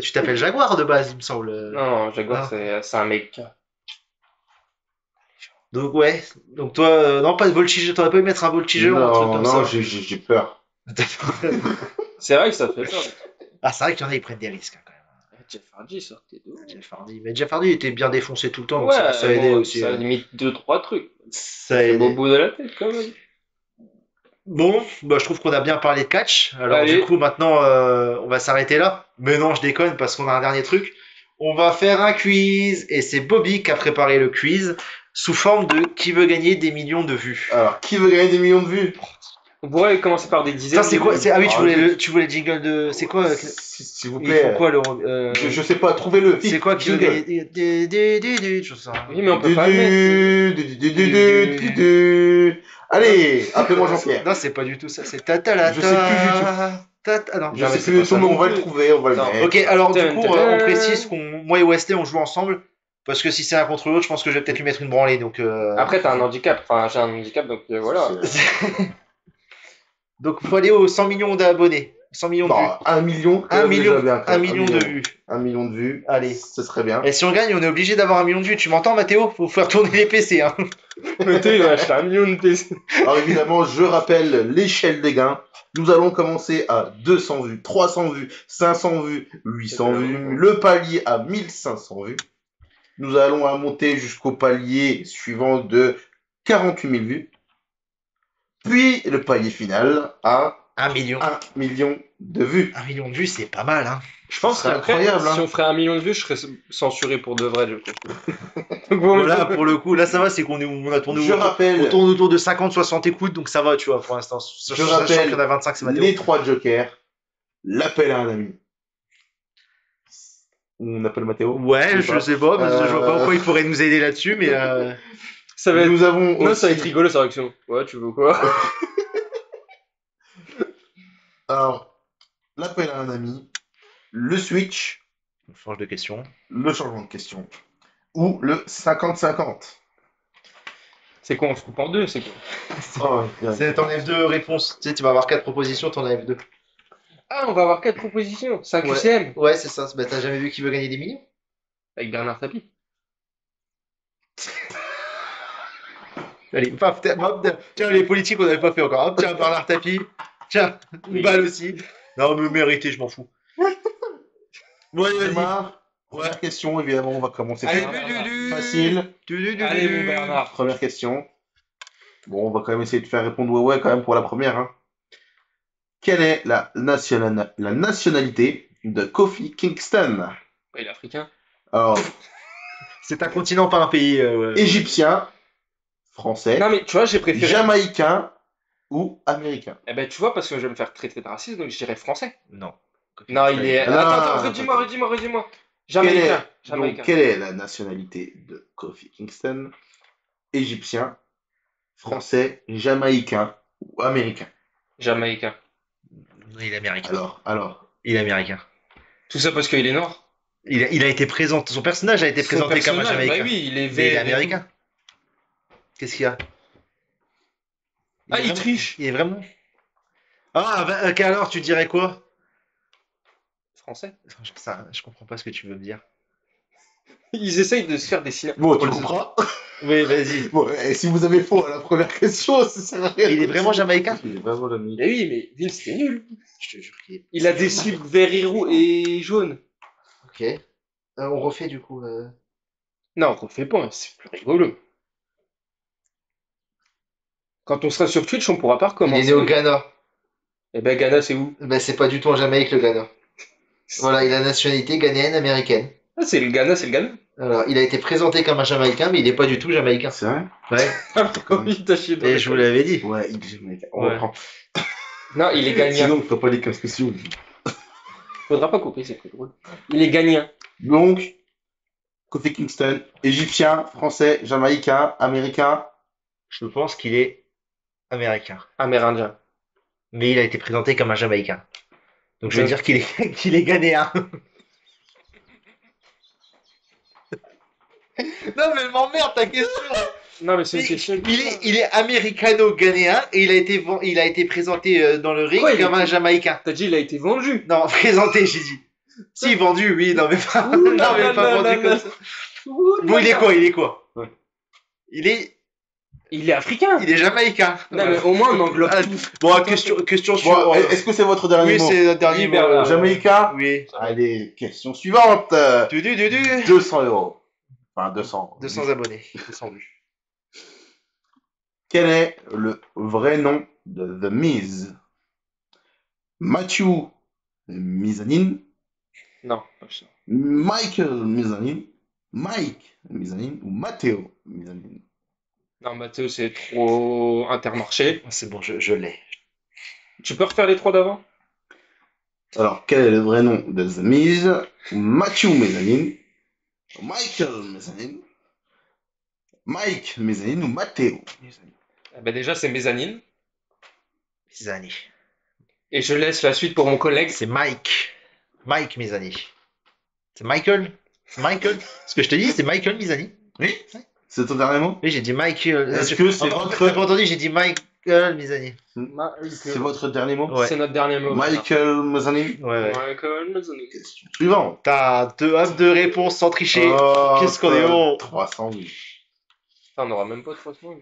Tu t'appelles Jaguar de base, il me semble. Non, Jaguar, Ah. c'est un mec. Donc, ouais. Donc, toi, non, pas de voltigeur. T'aurais pas pu mettre un voltigeur ou un truc comme Non, ça? j'ai peur. C'est vrai que ça fait peur. Ah, c'est vrai qu'il y en a, ils prennent des risques, hein, quand même. Jeff Hardy sortait d'où? Jeff Hardy. Mais Jeff Hardy était bien défoncé tout le temps, donc Ouais, ça aidait bon, aussi. ça limite 2-3 trucs. Ça C'est au aidait. bout de la tête, quand même. Bon, bah, je trouve qu'on a bien parlé de catch. Alors, Allez. du coup, maintenant, on va s'arrêter là. Mais non, je déconne parce qu'on a un dernier truc. On va faire un quiz. Et c'est Bobby qui a préparé le quiz sous forme de qui veut gagner des millions de vues. Alors, qui veut gagner des millions de vues? On pourrait commencer par des dizaines. Ça, c'est quoi? Ah oui, Ah, tu voulais le jingle de. C'est quoi? S'il vous Ils font plaît. quoi, le. Je sais pas, trouvez-le. vite, C'est quoi qui veut jingle. gagner? Je sais pas. Oui, mais on peut pas le mettre. Allez, appelez-moi Jean-Pierre. Non, c'est pas du tout ça. C'est tata la Je sais plus du tout. Ah non. Je Non, mais sais c'est plus pas du ça. tout, mais on va le trouver, on va le Non. mettre. Ok, alors du coup, Tadam. on précise qu'on, moi et Westé, on joue ensemble. Parce que si c'est un contre l'autre, je pense que je vais peut-être lui mettre une branlée. Donc, Après, t'as un handicap. Enfin, j'ai un handicap, donc voilà. donc faut aller aux 100 millions d'abonnés. 100 millions de vues. Non, 1 million. Un million, déjà bien, quand un même. million de vues. 1 million de vues. Allez. Ce serait bien. Et si on gagne, on est obligé d'avoir 1 million de vues. Tu m'entends, Mathéo? Faut faire tourner les PC, hein. Mathéo, il va acheter 1 million de PC. Alors évidemment, je rappelle l'échelle des gains. Nous allons commencer à 200 vues, 300 vues, 500 vues, 800 vues, le palier à 1500 vues. Nous allons monter jusqu'au palier suivant de 48 000 vues. Puis le palier final à 1 million. 1 million de vues. 1 million de vues, c'est pas mal, hein. Je pense C'est qu'après, incroyable, hein. si on ferait 1 million de vues, je serais censuré pour de vrai, du coup. Donc, Voilà, pour le coup, là, ça va, c'est on a tourné Je rappelle on tourne autour de 50-60 écoutes, donc ça va, tu vois, pour l'instant. Je rappelle qu'il y en a 25, c'est Mathéo. les 3 jokers. L'appel à un ami. On appelle Mathéo. Ouais, je sais pas, parce que je vois pas pourquoi il pourrait nous aider là-dessus, mais ça va être... Nous avons Non, aussi... ça va être rigolo, sa réaction. Ouais, tu veux quoi? Alors, l'appel à un ami, le switch, on change de question. le changement de question, ou le 50-50. C'est quoi, on se coupe en deux, c'est quoi? T'enlèves 2 réponses. Tu sais, tu vas avoir 4 propositions, t'enlèves 2. Ah, on va avoir 4 propositions. 5 Ouais. UCM. Ouais, c'est ça. Bah, t'as jamais vu qui veut gagner des millions? Avec Bernard Tapie. Allez, paf, tiens, les politiques, on n'avait pas fait encore. Hop, tiens, Bernard Tapie. Tiens, une balle aussi. Non, me mériter, je m'en fous. Ouais, vas-y. Première question, évidemment, on va commencer Allez, par du. facile. Allez, mon Bernard. Première question. Bon, on va quand même essayer de faire répondre ouais quand même pour la première. Hein. Quelle est la nationalité de Kofi Kingston? Il est africain. Alors, C'est un continent, pas un pays. Ouais. égyptien, français, Non, mais tu vois, j'ai préféré. jamaïcain ou américain? Eh ben, tu vois, parce que je vais me faire traiter de raciste, donc je dirais français. Non. Non, il est. Non, Attends, non, redis-moi. Jamaïcain. Donc, quelle est la nationalité de Kofi Kingston? Égyptien, français, jamaïcain ou américain? Jamaïcain. Il est américain. Alors. Il est américain. Tout ça parce qu'il est noir. Il a été présenté. Son personnage a été présenté comme un Jamaïcain. Bah oui, il est Mais il est américain. Qu'est-ce qu'il y a? Il triche. Il est vraiment. Ah, bah, ok, alors tu dirais quoi? Français. Je comprends pas ce que tu veux me dire. Ils essayent de se faire des signes. Bon, tu comprends? Oui, vas-y. Bon, et si vous avez faux à la première question, ça sert à rien. Il est vraiment jamaïcain? Il est vraiment jamaïcain. Eh oui, mais Vince, c'était nul. Je te jure qu'il est. Il a des slips verts et jaunes. Ok. On refait du coup. Non, on refait pas, c'est plus rigolo. Quand on sera sur Twitch, on pourra pas Il recommencer. est né au Ghana. Eh ben, Ghana, c'est où? Ben, c'est pas du tout en Jamaïque le Ghana. Voilà, il a nationalité ghanéenne américaine. Ah, c'est le Ghana, c'est le Ghana. Alors, il a été présenté comme un Jamaïcain, mais il est pas du tout Jamaïcain. C'est vrai? Ouais. Oui, t'as chié dans Et les je vous cols. l'avais dit. Ouais, il est jamaïcain. On Ouais. reprend. Non, il est gagnant. Sinon, on fait pas les cas spéciaux. Faudra pas couper, c'est très drôle. Il est gagnant. Donc, Kofi Kingston, égyptien, français, jamaïcain, américain. Je pense qu'il est américain. Amérindien. Mais il a été présenté comme un Jamaïcain. Donc je vais Ouais. dire qu'il est, qu'il est ghanéen. Non mais elle m'emmerde ta question. Non, mais c'est une Il, question. il est américano-ghanéen et il a été présenté dans le ring Ouais, il comme un était- Jamaïcain. T'as dit, il a été vendu. Non, présenté j'ai dit. Si, vendu, oui, non mais pas, Ouh non, là mais là pas là vendu là comme là. ça. Ouh Bon, là il est là. quoi? Il est quoi? Ouais. Il est africain. Il est Jamaïcain. Non, mais au moins, on englobe Ah, tout. Bon, question sur... Bon, est-ce que c'est votre dernier Oui, mot? c'est notre dernier Oui, mot. Bernard. Jamaïcain? Oui. Allez, question suivante. Du. 200 €. Enfin, 200. 200 abonnés. 200 vues. Quel est le vrai nom de The Miz? Matthew Mizanin, Non, pas ça. Michael Mizanin, Mike Mizanin ou Matteo Mizanin? Non, Mathéo, c'est trop intermarché. C'est bon, je l'ai. Tu peux refaire les trois d'avant? Alors, quel est le vrai nom de The Miz? Matthew Mizanin, Michael Mizanin, Mike Mizanin ou Matteo Mizanin? Eh ben déjà, c'est Mezzanine. Mizani. Et je laisse la suite pour mon collègue. C'est Mike. Mike Mizani. C'est Michael. C'est Michael. Ce que je te dis, c'est Michael Mizani. Oui. C'est ton dernier mot? Oui, j'ai dit Michael. Est-ce que c'est En fait, votre... t'as pas entendu, j'ai dit Michael Mizani. C'est votre dernier mot? Ouais. C'est notre dernier mot. Michael Mazzani. Ouais. Michael Mazzoni. Question suivante. T'as deux réponses sans tricher. Oh, Qu'est-ce qu'on est bon. 300 vues. Putain, on n'aura même pas 300.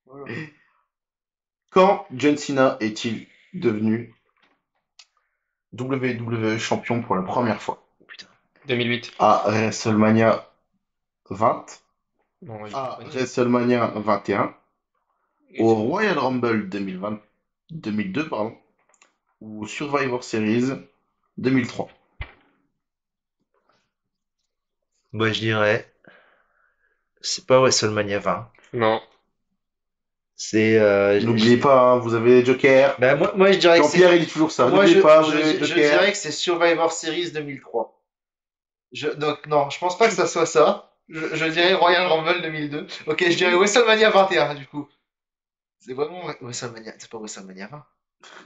Voilà. Quand John Cena est-il devenu WWE champion pour la première fois? 2008. À WrestleMania 20, Non, il à est pas né. WrestleMania 21, au Royal Rumble 2002, pardon, ou au Survivor Series 2003. Moi, je dirais. C'est pas WrestleMania 20. Non. C'est. N'oubliez pas, hein, vous avez les jokers. Ben, moi, je dirais que Jean-Pierre, il dit toujours ça. Moi, N'oubliez pas, vous je, avez les je jokers. dirais que c'est Survivor Series 2003. Donc, non, je pense pas que ça soit ça. Je dirais Royal Rumble 2002. Ok, je dirais WrestleMania 21, du coup. C'est vraiment WrestleMania. C'est pas WrestleMania 20.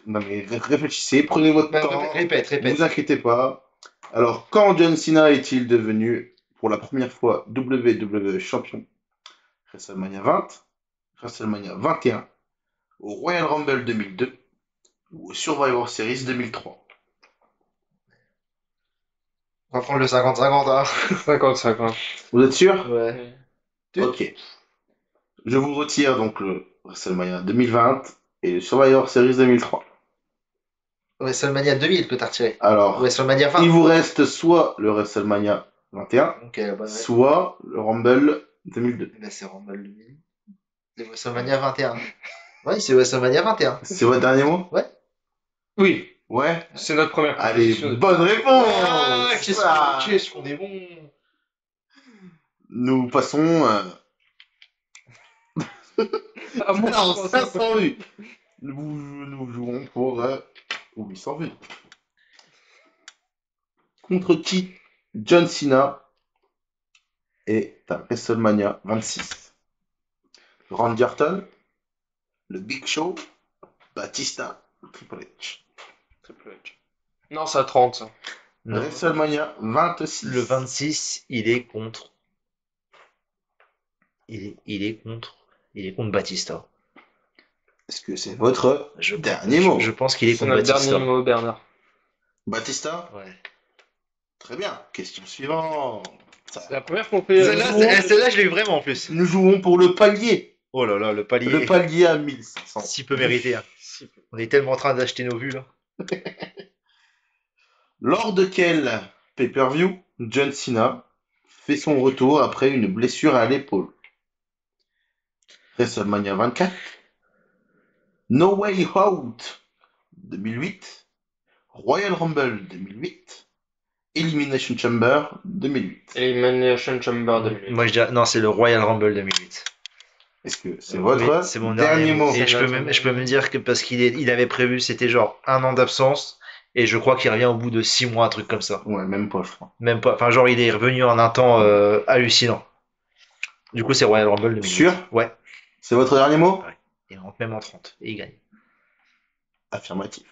Non mais réfléchissez, prenez votre Ben, temps. répète. Ne vous inquiétez pas. Alors, quand John Cena est-il devenu pour la première fois WWE champion? WrestleMania 20, WrestleMania 21, au Royal Rumble 2002 ou au Survivor Series 2003. On va prendre le 50-50, hein. 50-50. Vous êtes sûr? Ouais. Ok. Je vous retire donc le WrestleMania 2020 et le Survivor Series 2003. WrestleMania 2000 que t'as retiré. Alors, WrestleMania 20. il vous reste soit le WrestleMania 21, Ok, la bonne réponse. soit le Rumble 2002. Ben, c'est Rumble 2000. C'est WrestleMania 21. Ouais, c'est WrestleMania 21. C'est votre dernier mot? Oui, Ouais. c'est notre première Allez, proposition. bonne réponse! Ah, qu'est-ce qu'on est bon. Nous passons Ah, moi, alors, je pense- 500 vues. Nous jouons pour 800 vues. Contre qui John Cena est à WrestleMania 26? Randy Orton, le Big Show, Batista, Triple H. Triple H. Non, c'est à 30, ça. Non. WrestleMania 26. Le 26, il est contre. Il est contre Batista. Est-ce que c'est votre Je- dernier mot? Je pense qu'il est C'est contre notre Batista. dernier mot, Bernard. Batista? Ouais. Très bien. Question suivante. C'est la première qu'on fait. Celle-là, je l'ai eu vraiment en plus. Nous jouons pour le palier. Oh là là, le palier. Le palier à 1500. Si peu mérité. Hein. On est tellement en train d'acheter nos vues là. Lors de quel pay-per-view John Cena fait son retour après une blessure à l'épaule? WrestleMania 24, No Way Out 2008, Royal Rumble 2008, Elimination Chamber 2008. Elimination Chamber 2008. Moi je dirais non, c'est le Royal Rumble 2008. Est-ce que c'est votre Oui, c'est mon dernier mot? Et je peux même dire que parce il avait prévu, c'était genre 1 an d'absence. Et je crois qu'il revient au bout de 6 mois, un truc comme ça. Ouais, même pas, je crois. Même pas. Enfin, genre, il est revenu en un temps hallucinant. Du coup, c'est Royal Rumble 2008. Sûr? Ouais. C'est votre dernier mot? Il rentre même en 30. Et il gagne. Affirmatif.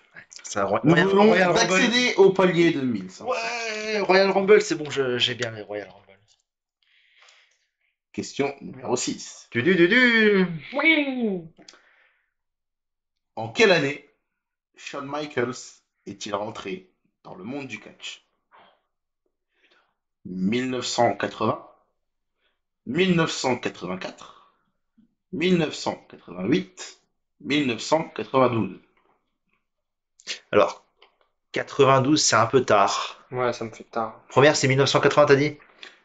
C'est un Nous Royal voulons Rumble. accéder au palier de 1500. Ouais, Royal Rumble, c'est bon, j'ai bien les Royal Rumble. Question numéro 6. Oui. En quelle année Shawn Michaels est-il rentré dans le monde du catch? 1980, 1984, 1988, 1992. Alors, 92, c'est un peu tard. Ouais, ça me fait tard. Première, c'est 1980, t'as dit?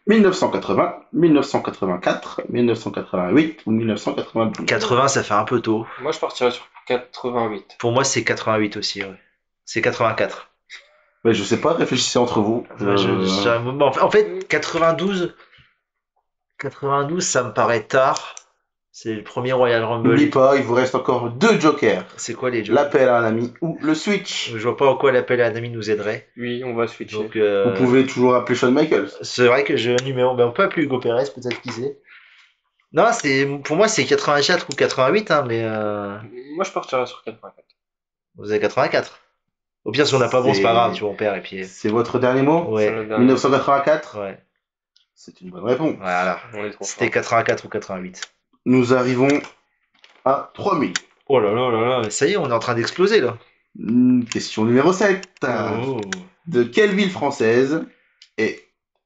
1980, 1984, 1988 ou 1992. 80, ça fait un peu tôt. Moi, je partirais sur 88. Pour moi, c'est 88 aussi, ouais. C'est 84. Ouais, je sais pas, réfléchissez entre vous. En fait, 92, ça me paraît tard. C'est le premier Royal Rumble. N'oublie pas, il vous reste encore 2 jokers. C'est quoi les jeux? L'appel à un ami ou le switch. Je vois pas en quoi l'appel à un ami nous aiderait. Oui, on va switcher. Donc, Vous pouvez toujours appeler Shawn Michaels. c'est vrai que j'ai un numéro. Ben, on peut appeler Hugo Pérez, peut-être qui sait. Non, pour moi, c'est 84 ou 88, hein, mais Moi, je partirais sur 84. vous avez 84. Au pire, si on n'a pas bon, c'est pas grave, tu vois, on perd et puis. C'est votre dernier mot? Ouais. C'est le dernier. 1984? Ouais. C'est une bonne réponse. Voilà. On est trop C'était fort. 84 ou 88. Nous arrivons à 3000. Oh là là là là, ça y est, on est en train d'exploser là. Question numéro 7. Oh. De quelle ville française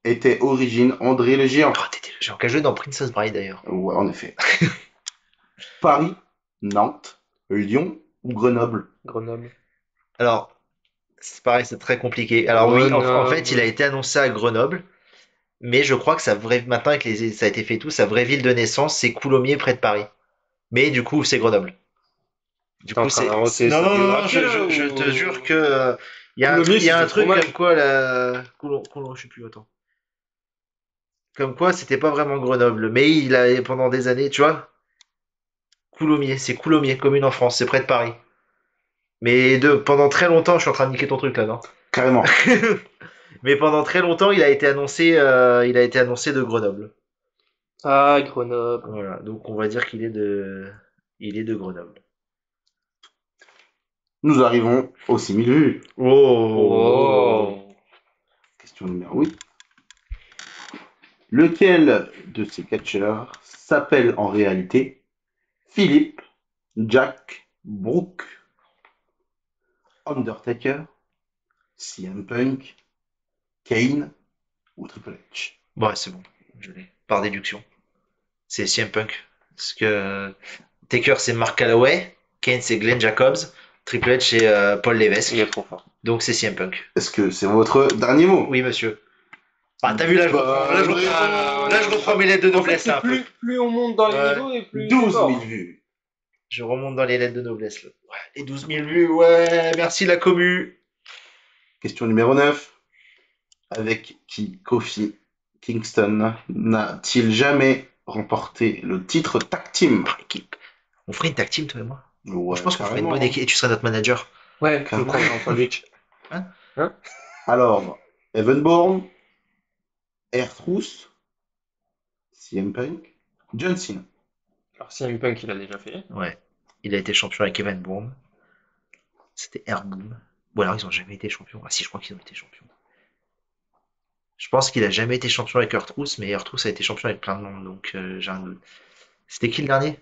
était origine André le Géant? Oh, t'étais le genre qu'à jouer dans Princess Bride d'ailleurs. Ouais, en effet. Paris, Nantes, Lyon ou Grenoble? Grenoble. Alors, c'est pareil, c'est très compliqué. Alors oui, en Grenoble. fait, il a été annoncé à Grenoble, mais je crois que maintenant avec ça a été fait et tout, sa vraie ville de naissance, c'est Coulommiers près de Paris. Mais du coup, c'est Grenoble. Du T'es en coup, train c'est d'inventer non sa non non, biographie, là, je te ou- jure que il y a un Coulommiers, truc, il y a c'est un du truc fromage. comme quoi la Coulon, je sais plus, attends. Comme quoi, c'était pas vraiment Grenoble, mais il a pendant des années, tu vois. Coulommiers, c'est Coulommiers, commune en France, c'est près de Paris. Mais pendant très longtemps, je suis en train de niquer ton truc là, non? Carrément. Mais pendant très longtemps, il a été annoncé de Grenoble. Ah, Grenoble. Voilà, donc on va dire il est de Grenoble. Nous arrivons aux 6000 vues. Oh, Oh. Question numéro 8. Lequel de ces catcheurs s'appelle en réalité Philippe Jack Brooke? Undertaker, CM Punk, Kane ou Triple H? ouais, c'est bon, je l'ai. Par déduction, c'est CM Punk. Parce que Taker c'est Mark Calloway, Kane c'est Glenn Jacobs, Triple H c'est Paul Levesque. Il est trop fort. Donc c'est CM Punk. Est-ce que c'est votre dernier mot? Oui, monsieur. Bah, t'as vu, là, je reprends mes lettres de En fait, noblesse, là, c'est un peu. plus on monte dans les Ouais. niveaux et plus. 12 c'est 000 fort. vues. Je remonte dans les lettres de noblesse, là. Ouais, les 12 000 vues, ouais, merci la commu. Question numéro 9. Avec qui Kofi Kingston n'a-t-il jamais remporté le titre tag team? Par équipe. On ferait une tag team, toi et moi. Moi, Ouais, je pense qu'on ferait une carrément. bonne équipe et tu serais notre manager. Ouais, je Carrément. prends un sandwich. Alors, Evan Bourne, R-Truth, CM Punk, John Cena. Alors, CM Punk, il a déjà fait. Ouais. Il a été champion avec Evan Bourne. C'était Airboom. Ou alors ils ont jamais été champions. Ah si, je crois qu'ils ont été champions. Je pense qu'il a jamais été champion avec R-Truth, mais R-Truth a été champion avec plein de monde, donc j'ai un doute. C'était qui le dernier?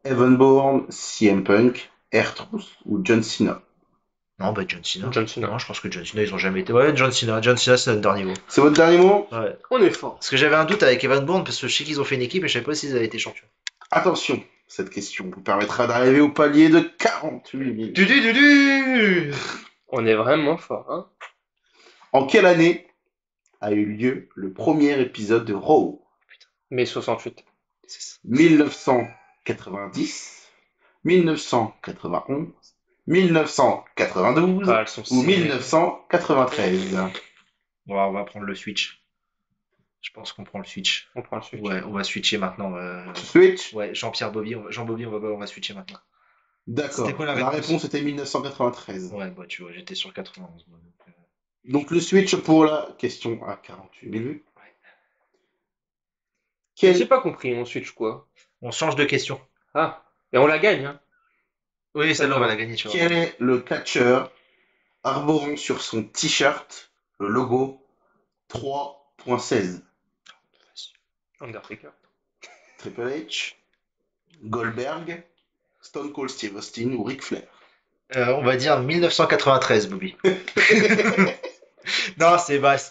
Evan Bourne, CM Punk, R-Truth ou John Cena? Non, bah John Cena. John Cena. Non, je pense que John Cena, ils ont jamais été. Ouais, John Cena. John Cena, c'est notre dernier mot. C'est votre dernier mot? Ouais. On est fort. Parce que j'avais un doute avec Evan Bourne, parce que je sais qu'ils ont fait une équipe et je savais pas s'ils avaient été champions. Attention, cette question vous permettra d'arriver au palier de 48 000. Du. On est vraiment fort, hein. En quelle année a eu lieu le premier épisode de Raw? Mais 68. C'est ça. 1990, 1991, 1992 Ah, elles sont ou serrées. 1993? On va prendre le switch. Je pense qu'on prend le switch. On prend le switch. Ouais, on va switcher maintenant. Switch? Ouais, Jean-Pierre Bobby, Jean Bobby, on va switcher maintenant. D'accord. C'était quoi la La réponse? réponse était 1993. Ouais, bah tu vois, j'étais sur 91. Moi, donc, Donc le switch pour la question à 48 000 vues. Ouais. J'ai Quel... pas compris, on switch quoi? On change de question. Ah, et on la gagne, hein. Oui, celle-là, on va la gagner, tu vois. Quel est le catcheur arborant sur son t-shirt le logo 3.16? Undertaker. Triple H, Goldberg, Stone Cold Steve Austin ou Ric Flair? On va dire 1993, Bobby. Non,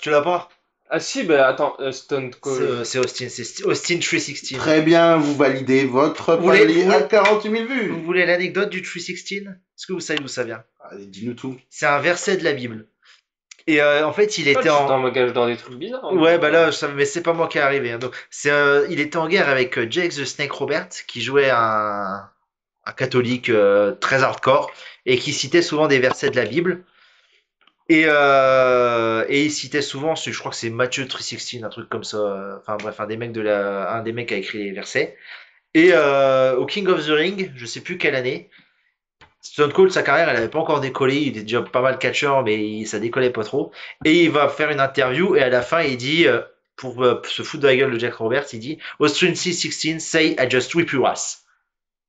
tu l'as pas. Ah si, bah attends, Stone Cold. C'est Austin, c'est Austin 316. Très bien, vous validez votre Vous voulez- palier vous à voulez- 48 000 Vous vues. voulez l'anecdote du 316? Est-ce que vous savez d'où ça vient? Allez, dis-nous tout. C'est un verset de la Bible. Et en fait, il Ah, était tu en. t'engages dans des trucs bizarres. hein. Ouais, bah là, mais c'est pas moi qui est arrivé, hein. Donc, il était en guerre avec Jake the Snake Robert, qui jouait un catholique très hardcore, et qui citait souvent des versets de la Bible. Et il citait souvent, je crois que c'est Matthieu 316, un truc comme ça. Enfin bref, un des mecs a écrit les versets. Et au King of the Ring, je sais plus quelle année, Stone Cold, sa carrière, elle avait pas encore décollé. Il était déjà pas mal catcheur, mais ça décollait pas trop. Et il va faire une interview et à la fin, il dit, pour se foutre de la gueule de Jack Roberts, il dit Austin 316 say I just whip your ass.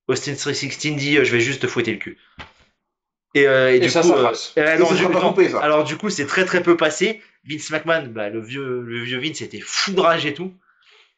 Austin 316 dit je vais juste te fouetter le cul. Et du ça, coup, ça passe. Ça sera pas coupé, ça. alors du coup, c'est très très peu passé. Vince McMahon, le vieux Vince était foudrage et tout.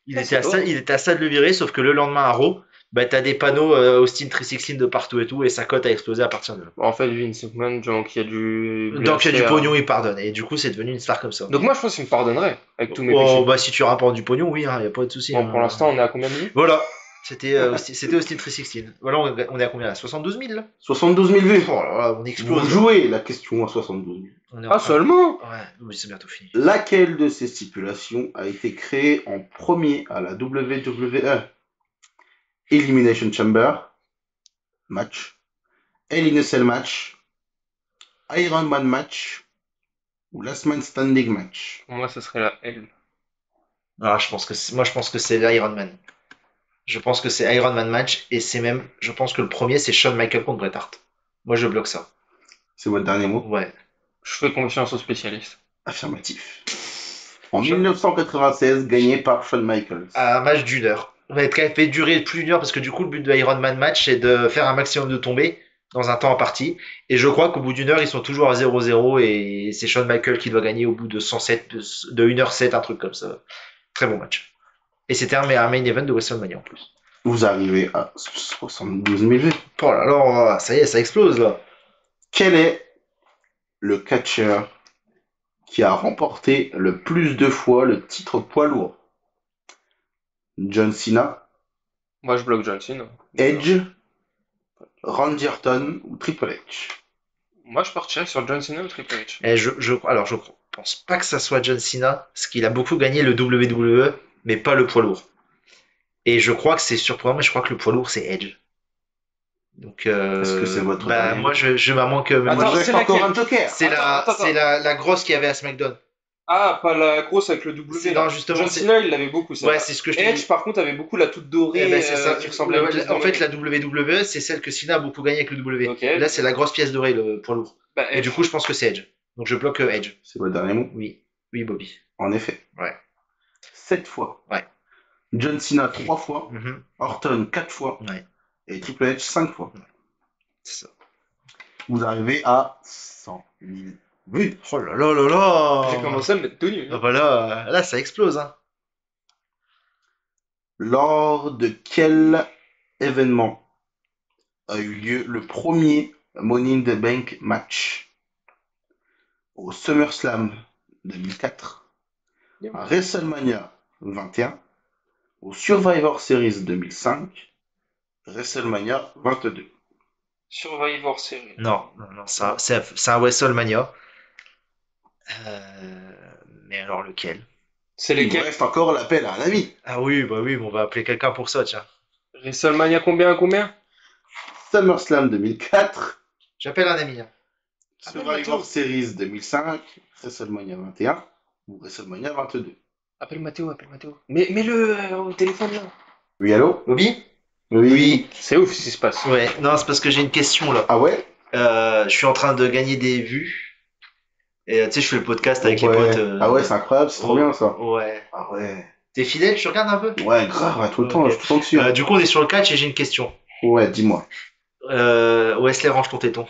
Il Ah, était à ça, c'est il était à ça de le virer, sauf que le lendemain à Raw, t'as des panneaux Austin 316 de partout et tout, et sa cote a explosé à partir de là. En fait, Vince McMahon, donc il y a du Donc il y a du glacier, pognon, il pardonne, et du coup, c'est devenu une star comme ça. Donc moi, je pense qu'il me pardonnerait, avec tous mes Oh, péchés. si tu rapportes du pognon, oui, y a pas de souci. Bon, pour l'instant, on est à combien de vues? Voilà, c'était Austin 316. Voilà, on est à combien là? 72 000 là? 72 000 vues. Oh là là, on Vous explose. jouez la question à 72 000. On est Ah, seulement? Ouais, oui, c'est bientôt fini. Laquelle de ces stipulations a été créée en premier à la WWE? Elimination Chamber match, Hell in a Cell match, Iron Man match ou Last Man Standing match? Pour moi, ça serait la L. Alors, moi, je pense que c'est l'Iron Man. Je pense que c'est Iron Man match, et c'est même, je pense que le premier, c'est Shawn Michaels contre Bret Hart. Moi, je bloque ça. C'est votre dernier mot? Ouais. Je fais confiance aux spécialistes. Affirmatif. En 1996, gagné par Shawn Michaels. Un match d'une heure. On va être fait durer plus d'une heure parce que du coup, le but de Iron Man match, c'est de faire un maximum de tombées dans un temps imparti. Et je crois qu'au bout d'une heure, ils sont toujours à 0-0 et c'est Shawn Michaels qui doit gagner au bout de 107, de 1h07, un truc comme ça. Très bon match. Et c'était un main event de WrestleMania en plus. Vous arrivez à 72 000 vues. Oh là là, ça y est, ça explose là. Quel est le catcheur qui a remporté le plus de fois le titre poids lourd? John Cena, Moi, je bloque John Cena. Edge, Randy Orton ou Triple H? Moi, je partirais sur John Cena ou Triple H. Et alors, je pense pas que ça soit John Cena, parce qu'il a beaucoup gagné le WWE, mais pas le poids lourd. Et je crois que c'est surprenant, mais je crois que le poids lourd, c'est Edge. Donc, Est-ce que c'est votre dernier moi, mot? je m'en que. Attends, Moi, je c'est reste encore laquelle? un joker. C'est Attends. la grosse qu'il y avait à SmackDown. Ah, pas la grosse avec le W. C'est là. non, justement, John c'est- Cena, il l'avait beaucoup, ça. Ouais, c'est ce que je te Edge, dis. par contre, avait beaucoup la toute dorée Eh ben, c'est ça. qui ressemblait à une pièce En fait, dorée. la WWE, c'est celle que Cena a beaucoup gagné avec le W. Ok. Là, c'est la grosse pièce dorée, le poids lourd. Bah, Et Edge. du coup, je pense que c'est Edge. Donc, je bloque Edge. C'est votre dernier mot? Oui. Oui, Bobby. En effet. Ouais. 7 fois. Ouais. John Cena 3 fois. Mhm. Orton 4 fois. Ouais. Et Triple H 5 fois. C'est ça. Vous arrivez à 100 000 vues. Oh là là là là. J'ai commencé à me mettre tout nu. Ah, voilà, là, ça explose, hein. Lors de quel événement a eu lieu le premier Money in the Bank match? Au SummerSlam 2004, à WrestleMania 21, au Survivor Series 2005, WrestleMania 22. Survivor Series. Non, c'est un WrestleMania. Mais alors lequel? C'est Il vous lesquels? reste encore l'appel à un ami. Ah oui, bah oui, on va appeler quelqu'un pour ça, tiens. WrestleMania combien? SummerSlam 2004, J'appelle un ami, hein. Survivor Series 2005, WrestleMania 21 ou WrestleMania 22. Appelle Mathéo. Mets-le au téléphone, là. Oui, allô? Bobby? Oui. C'est ouf ce qui se passe. Ouais, non, c'est parce que j'ai une question là. Ah ouais? Je suis en train de gagner des vues. Et tu sais, je fais le podcast avec les Ouais. potes. Ah ouais, c'est incroyable, c'est trop bien ça. Ouais. Ah ouais. T'es fidèle, tu regardes un peu? Ouais, grave, ouais, tout le temps, Ok. je suis tout le temps dessus. hein. Du coup, on est sur le catch et j'ai une question. Ouais, dis-moi. Wesley, range ton téton.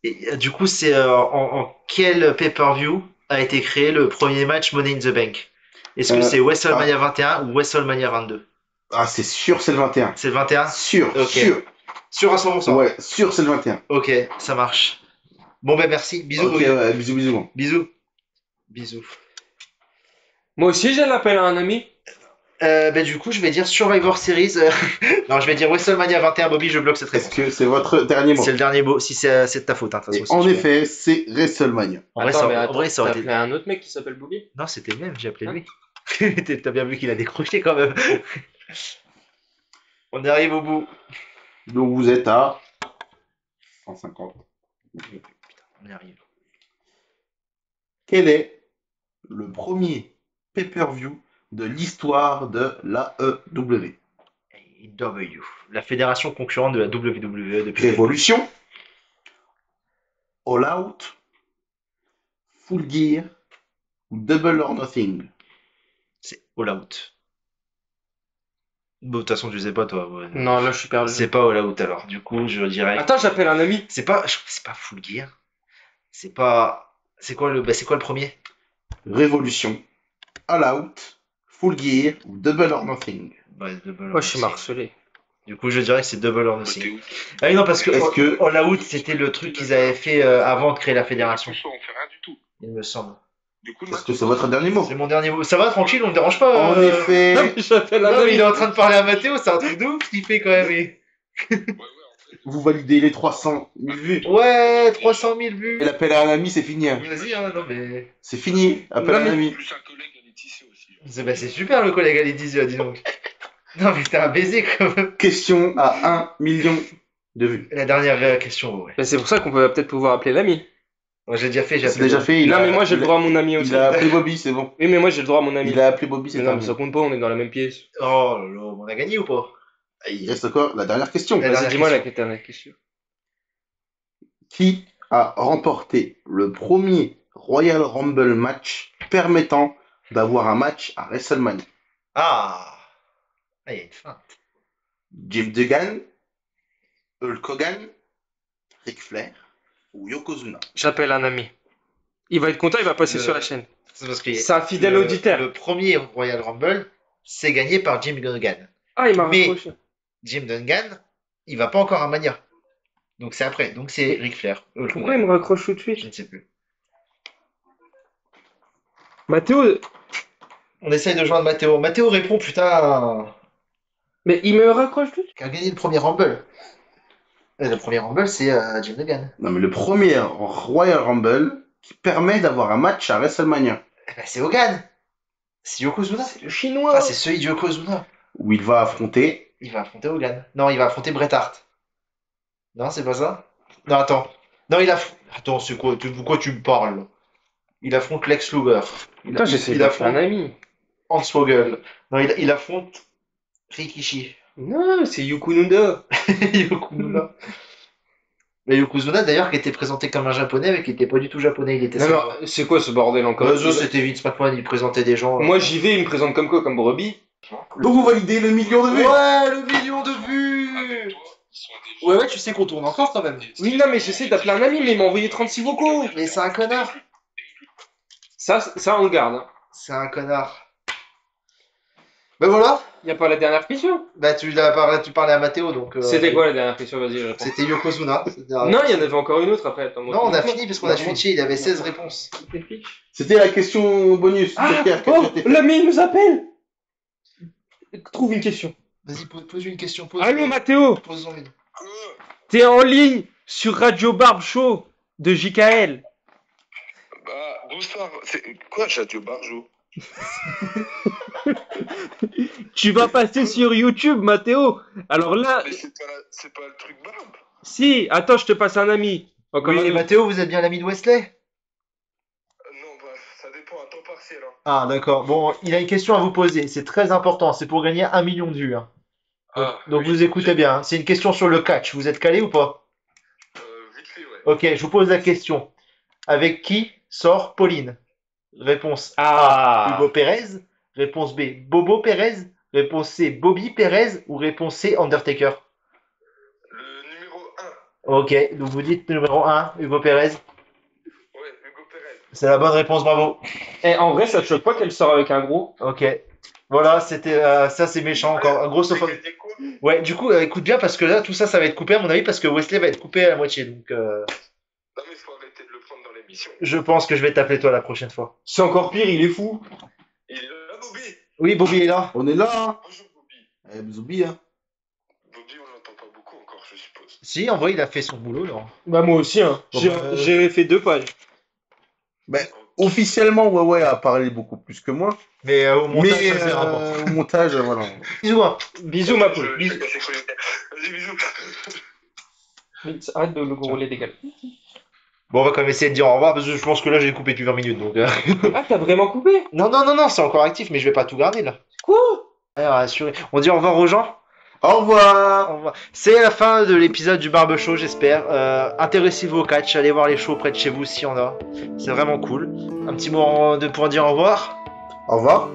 Et, du coup, c'est en quel pay-per-view a été créé le premier match Money in the Bank? Est-ce que c'est WrestleMania 21 ou WrestleMania 22? Ah, c'est sûr, c'est le 21. C'est le 21? Sûr, Ok. sûr. Sûr à 100%? Ouais, sûr, c'est le 21. Ok, ça marche. Bon, ben merci. Bisous, Ok, Bobby. ouais, bisous, bisous. Bisous. Moi aussi, j'ai l'appel à un ami. Du coup, je vais dire Survivor Series. Non, je vais dire WrestleMania 21, Bobby, je bloque cette Est-ce réponse. que c'est votre dernier mot? C'est le dernier mot. Si c'est de ta faute, hein, de toute Et façon, en si tu veux. effet, c'est WrestleMania. En vrai, Attends, mais en attends, vrai, ça t'as aurait été. appelé un autre mec qui s'appelle Bobby? Non, c'était le même, j'ai appelé Hein lui. T'as bien vu qu'il a décroché quand même. On arrive au bout. Donc vous êtes à 150. On y arrive. Quel est le premier pay-per-view de l'histoire de l'AEW? AEW, la fédération concurrente de la WWE depuis. Révolution, All Out, Full Gear ou Double or Nothing? C'est All Out. Bon, de toute façon, tu sais pas, toi. Ouais. Non, là, je suis perdu. C'est pas All Out alors. Du coup, je dirais. Attends, j'appelle un ami. C'est pas Full Gear. C'est pas. C'est quoi le premier? Révolution, All Out, Full Gear ou Double or Nothing. Ouais, Double or Moi, je suis Nothing. marcelé. Du coup, je dirais que c'est Double or Bah, t'es Nothing. où? Ah oui, non, parce que Est-ce que- All Out, c'était le truc qu'ils avaient fait avant de créer la fédération, Tout ça, on fait rien du tout. il me semble. Du coup, Est-ce que c'est votre dernier mot? C'est mon dernier mot. Ça va, tranquille, on ne dérange pas. En effet, Non, mais j'appelle un Non, mais ami. il est en train de parler à Mathéo, c'est un truc de ouf ce qu'il fait quand même. ouais, en fait. vous validez les 300 000 vues. Ouais, 300 000 vues. Et l'appel à un ami, c'est fini. Hein. Vas-y, hein, non mais. C'est fini. Appel Non, à un mais- ami. Plus un collègue à Laetitia aussi. C'est super le collègue à Laetitia, dis donc. Non mais t'es un baiser quand même. Question à 1 million de vues. La dernière question, ouais. Mais c'est pour ça qu'on peut peut-être pouvoir appeler l'ami. Moi j'ai déjà fait, j'ai C'est appelé déjà Bob. fait. Il Non, a, mais moi, j'ai le droit à mon ami aussi. Il a appelé Bobby, c'est bon. Oui, mais moi, j'ai le droit à mon ami. Il a appelé Bobby, c'est Mais non, mais terminé. ça compte pas, on est dans la même pièce. Oh là là, on a gagné ou pas? Il reste encore la dernière question. La dernière Vas-y, dis-moi la question. dernière question. Qui a remporté le premier Royal Rumble match permettant d'avoir un match à WrestleMania? Ah, il y a une fin. Jim Duggan, Hulk Hogan, Ric Flair ou Yokozuna? J'appelle un ami. Il va être content, il va passer Le- sur la chaîne. C'est parce que C'est un fidèle auditeur. le premier Royal Rumble, c'est gagné par Jim Duggan. Ah, il m'a Mais- raccroché. Jim Duggan, il va pas encore à Mania. Donc c'est après. Donc c'est Ric Flair. Hulk Pourquoi il Hogan. me raccroche tout de Je suite? ne sais plus. Mathéo, On essaye de joindre Mathéo. Mathéo répond, putain, mais il me raccroche tout de suite. qui a gagné le premier Rumble. Et le premier Rumble, c'est Jim Duggan. Non, mais le premier Royal Rumble qui permet d'avoir un match à WrestleMania, Eh ben, c'est Hogan. C'est Yokozuna. C'est le chinois. Ah, c'est celui de Yokozuna. où il va affronter. Il va affronter Hogan. Non, il va affronter Bret Hart. Non, c'est pas ça? Non, attends. Non, Attends, c'est quoi? Pourquoi tu me parles, là? Il affronte Lex Luger. Putain, j'essaie il d'appeler un affronte ami. Hans Vogel. Non, il affronte Rikishi. Non, c'est Yukununda. Yokozuna. Mais Yokozuna, d'ailleurs, qui était présenté comme un japonais, mais qui était pas du tout japonais, il était Non, savoie. mais c'est quoi ce bordel encore? C'était Vince McMahon, il présentait des gens. Moi, j'y vais, il me présente comme quoi? Comme brebis? Donc vous validez le million de vues. Ouais, le million de Avec vues! toi, ils sont déjà. Ouais, tu sais qu'on tourne encore quand même. Oui, non, mais j'essaie d'appeler un ami, mais il m'a envoyé 36 vocaux. Mais c'est un connard. Ça, on le garde. Hein. C'est un connard. Ben voilà. Y a pas la dernière question? Bah tu parlais à Mathéo donc. C'était quoi la dernière question? Vas-y, je réponds. C'était Yokozuna. Non, il y en avait encore une autre après. Attends, Non, on a fini parce qu'on a switché, il y avait 16 réponses. C'était la question bonus. Ah, Joker, oh, qu'est-ce que t'as fait? l'ami nous appelle. Trouve une question. Vas-y, pose une question. Allô, Mathéo, Pose-en une. Quoi? t'es en ligne sur Radio Barbe Show de JKL. Bah, bonsoir. C'est quoi, Chadio Barjo? Tu vas passer sur YouTube, Mathéo. Alors là, Mais c'est pas le truc barbe. si, attends, je te passe un ami. Encore Oui, un et autre. Mathéo, vous êtes bien l'ami de Wesley? Non, bah, ça dépend à temps partiel. Hein. Ah, d'accord. Bon, il a une question à vous poser. C'est très important. C'est pour gagner 1 million de vues. Hein. Donc oui, vous écoutez bien. Hein. C'est une question sur le catch. Vous êtes calé ou pas? Vite fait, ouais. Ok, je vous pose la question. Avec qui sort Pauline? Réponse Ah. A, Hugo Pérez. Réponse B, Bobo Pérez. Réponse C, Bobby Pérez. Ou réponse C, Undertaker. Le numéro 1. Ok, donc vous dites numéro 1, Hugo Pérez. Ouais, Hugo Pérez. C'est la bonne réponse, bravo. Eh, en vrai, ça te choque pas qu'elle sort avec un gros? Ok. Voilà, c'était ça, c'est méchant encore. Un gros sauf. J'ai gagné quoi? Ouais, du coup, écoute bien parce que là, tout ça, ça va être coupé à mon avis parce que Wesley va être coupé à la moitié. Donc, Non, mais faut arrêter de le prendre dans l'émission. je pense que je vais t'appeler toi la prochaine fois. C'est encore pire, il est fou. Il est là, Bobby. Oui, Bobby est là. On est là, hein. Bonjour, Bobby. Zoubi, hein. Bobby, on l'entend pas beaucoup encore, je suppose. Si, en vrai, il a fait son boulot, là. Bah, moi aussi, hein. Bon, J'ai bah, j'ai fait 2 pages. Officiellement, ouais, a parlé beaucoup plus que moi. Mais au montage, Mais ça, c'est important. au montage, voilà. Bisous, hein. Bisous, ma poule. Je vais casser quoi. Vas-y, bisous. Mais arrête de le rouler des gars. Bon, on va quand même essayer de dire au revoir parce que je pense que là, j'ai coupé depuis 20 minutes. Donc, Ah, t'as vraiment coupé? non, c'est encore actif, mais je vais pas tout garder là. Quoi? Ouais, rassurez. On dit au revoir aux gens. Au revoir. Au revoir. C'est la fin de l'épisode du Barbe Show, j'espère. Intéressez-vous au catch, allez voir les shows près de chez vous s'il y en a. C'est vraiment cool. Un petit mot pour dire au revoir. Au revoir.